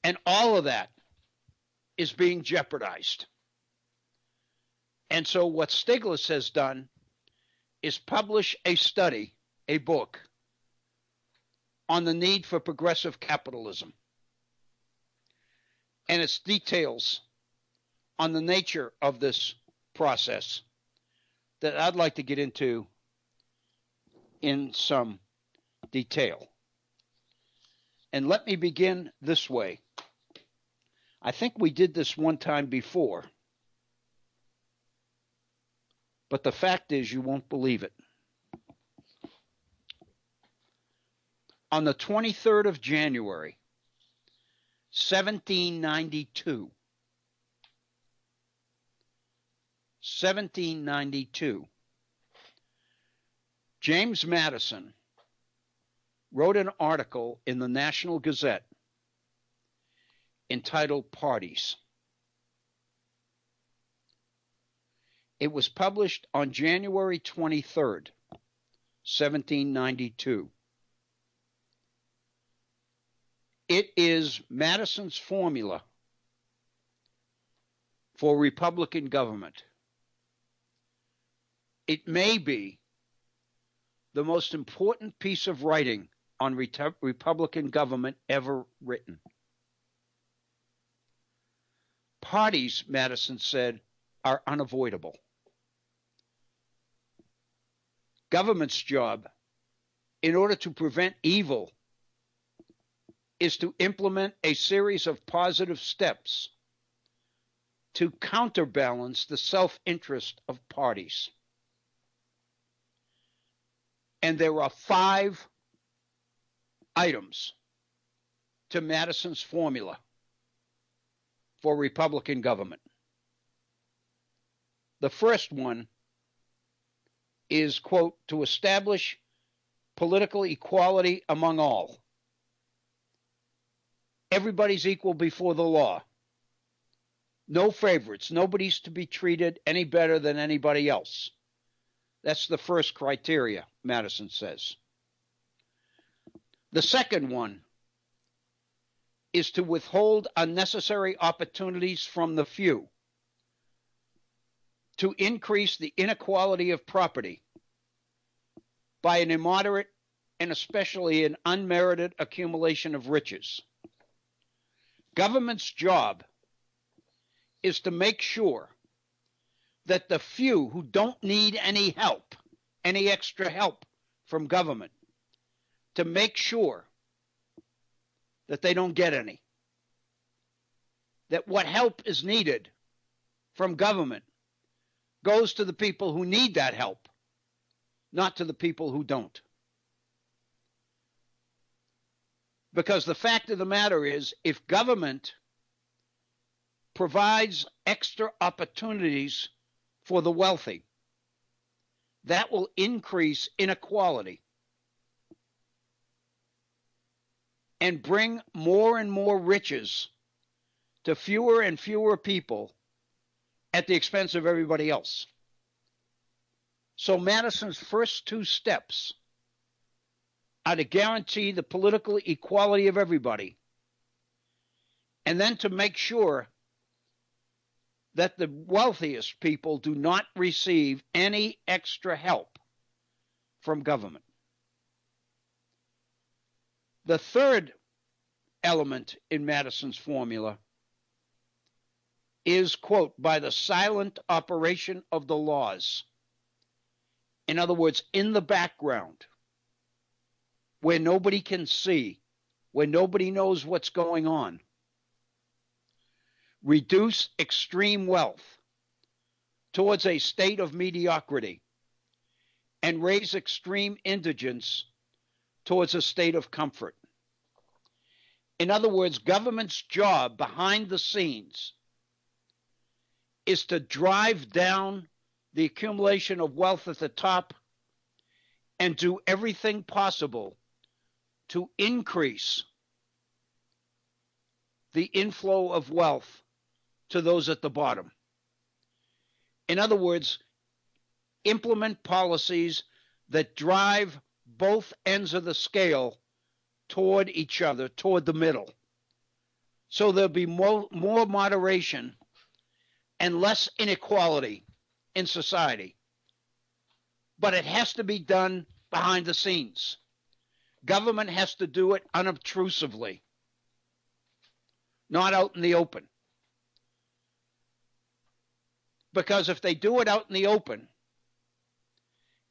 And all of that is being jeopardized. And so what Stiglitz has done is publish a study, a book, on the need for progressive capitalism and its details on the nature of this process that I'd like to get into in some detail. And let me begin this way. I think we did this one time before, but the fact is you won't believe it. On the 23rd of January, 1792, James Madison wrote an article in the National Gazette entitled Parties. It was published on January 23rd, 1792. It is Madison's formula for Republican government. It may be the most important piece of writing on Republican government ever written. Parties, Madison said, are unavoidable. Government's job, in order to prevent evil, is to implement a series of positive steps to counterbalance the self-interest of parties. And there are 5 items to Madison's formula for Republican government. The first one is, quote, to establish political equality among all. Everybody's equal before the law. No favorites. Nobody's to be treated any better than anybody else. That's the first criteria, Madison says. The second one is to withhold unnecessary opportunities from the few, to increase the inequality of property by an immoderate and especially an unmerited accumulation of riches. Government's job is to make sure that the few who don't need any help, any extra help from government, to make sure that they don't get any. That what help is needed from government goes to the people who need that help, not to the people who don't. Because the fact of the matter is, if government provides extra opportunities for the wealthy, that will increase inequality and bring more and more riches to fewer and fewer people at the expense of everybody else. So Madison's first 2 steps are to guarantee the political equality of everybody, and then to make sure that the wealthiest people do not receive any extra help from government. The third element in Madison's formula is, quote, by the silent operation of the laws. In other words, in the background, where nobody can see, where nobody knows what's going on. Reduce extreme wealth towards a state of mediocrity and raise extreme indigence towards a state of comfort. In other words, government's job behind the scenes is to drive down the accumulation of wealth at the top and do everything possible to increase the inflow of wealth to those at the bottom. In other words, implement policies that drive both ends of the scale toward each other, toward the middle. So there'll be more moderation and less inequality in society. But it has to be done behind the scenes. Government has to do it unobtrusively, not out in the open. Because if they do it out in the open,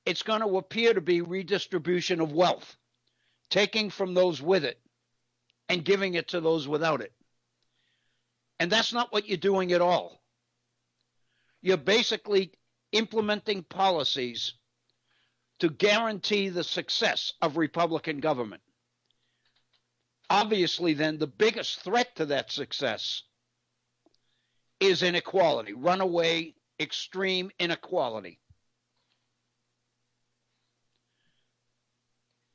it's going to appear to be redistribution of wealth, taking from those with it and giving it to those without it. And that's not what you're doing at all. You're basically implementing policies to guarantee the success of Republican government. Obviously, then, the biggest threat to that success is inequality, runaway, extreme inequality.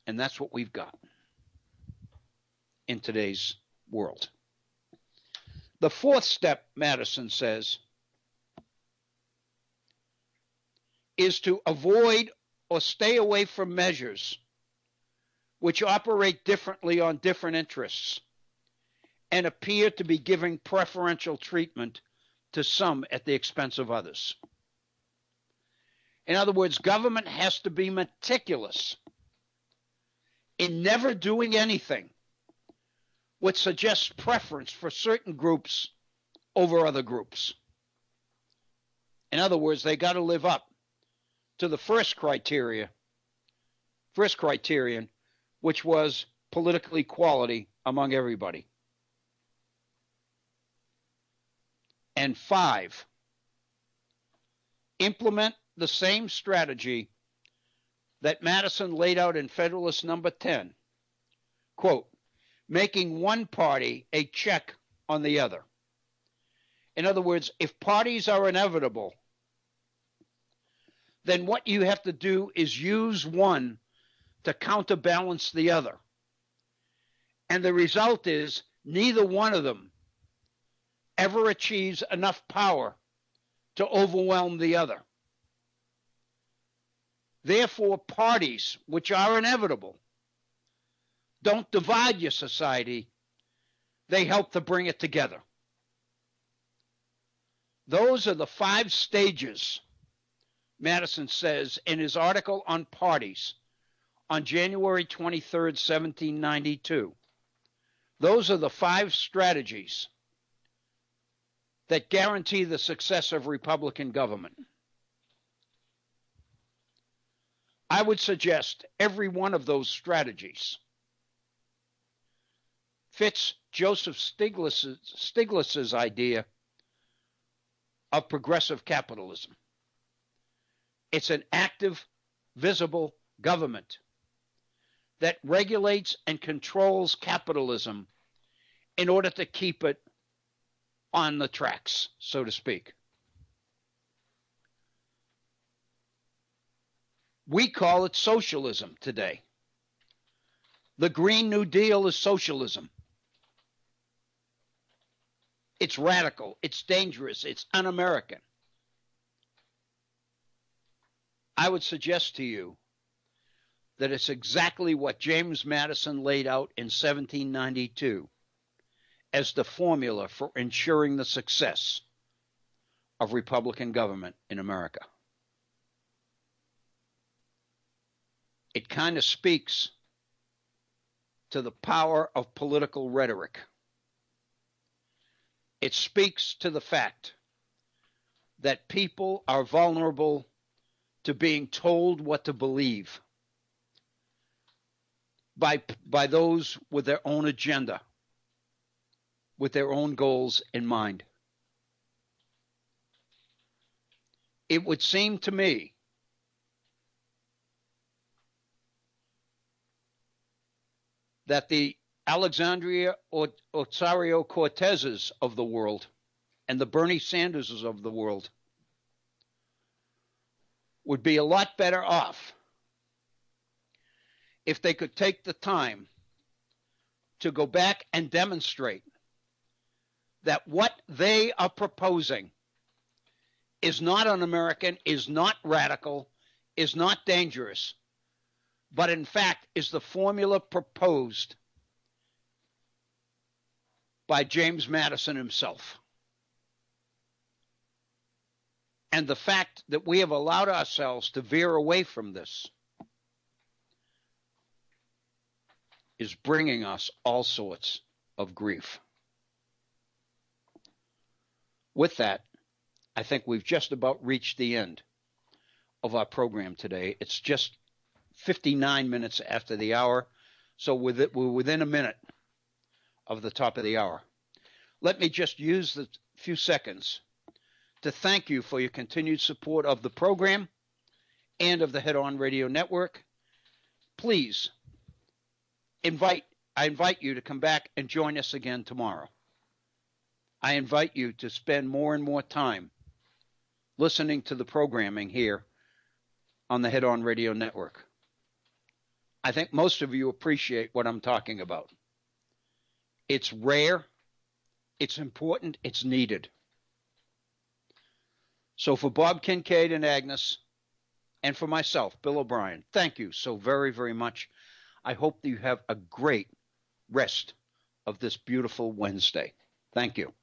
And that's what we've got in today's world. The fourth step, Madison says, is to avoid or stay away from measures which operate differently on different interests. and appear to be giving preferential treatment to some at the expense of others. In other words, government has to be meticulous in never doing anything which suggests preference for certain groups over other groups. In other words, they got to live up to the first criterion, which was political equality among everybody. And 5, implement the same strategy that Madison laid out in Federalist Number 10, quote, making one party a check on the other. In other words, if parties are inevitable, then what you have to do is use one to counterbalance the other. And the result is neither one of them ever achieves enough power to overwhelm the other. Therefore, parties, which are inevitable, don't divide your society, they help to bring it together. Those are the 5 stages, Madison says in his article on parties on January 23rd, 1792. Those are the 5 strategies that guarantee the success of Republican government. I would suggest every one of those strategies fits Joseph Stiglitz's idea of progressive capitalism. It's an active, visible government that regulates and controls capitalism in order to keep it on the tracks, so to speak. We call it socialism today. The Green New Deal is socialism. It's radical, it's dangerous, it's un-American. I would suggest to you that it's exactly what James Madison laid out in 1792 as the formula for ensuring the success of Republican government in America. It kind of speaks to the power of political rhetoric. It speaks to the fact that people are vulnerable to being told what to believe by those with their own agenda, with their own goals in mind. It would seem to me that the Alexandria Ocasio-Cortezes of the world and the Bernie Sanderses of the world would be a lot better off if they could take the time to go back and demonstrate that what they are proposing is not un-American, is not radical, is not dangerous, but in fact is the formula proposed by James Madison himself. And the fact that we have allowed ourselves to veer away from this is bringing us all sorts of grief. With that, I think we've just about reached the end of our program today. It's just 59 minutes after the hour, so we're within a minute of the top of the hour. Let me just use the few seconds to thank you for your continued support of the program and of the Head On Radio Network. Please, I invite you to come back and join us again tomorrow. I invite you to spend more and more time listening to the programming here on the Head On Radio Network. I think most of you appreciate what I'm talking about. It's rare, it's important, it's needed. So for Bob Kincaid and Agnes, and for myself, Bill O'Brien, thank you so very, very much. I hope that you have a great rest of this beautiful Wednesday. Thank you.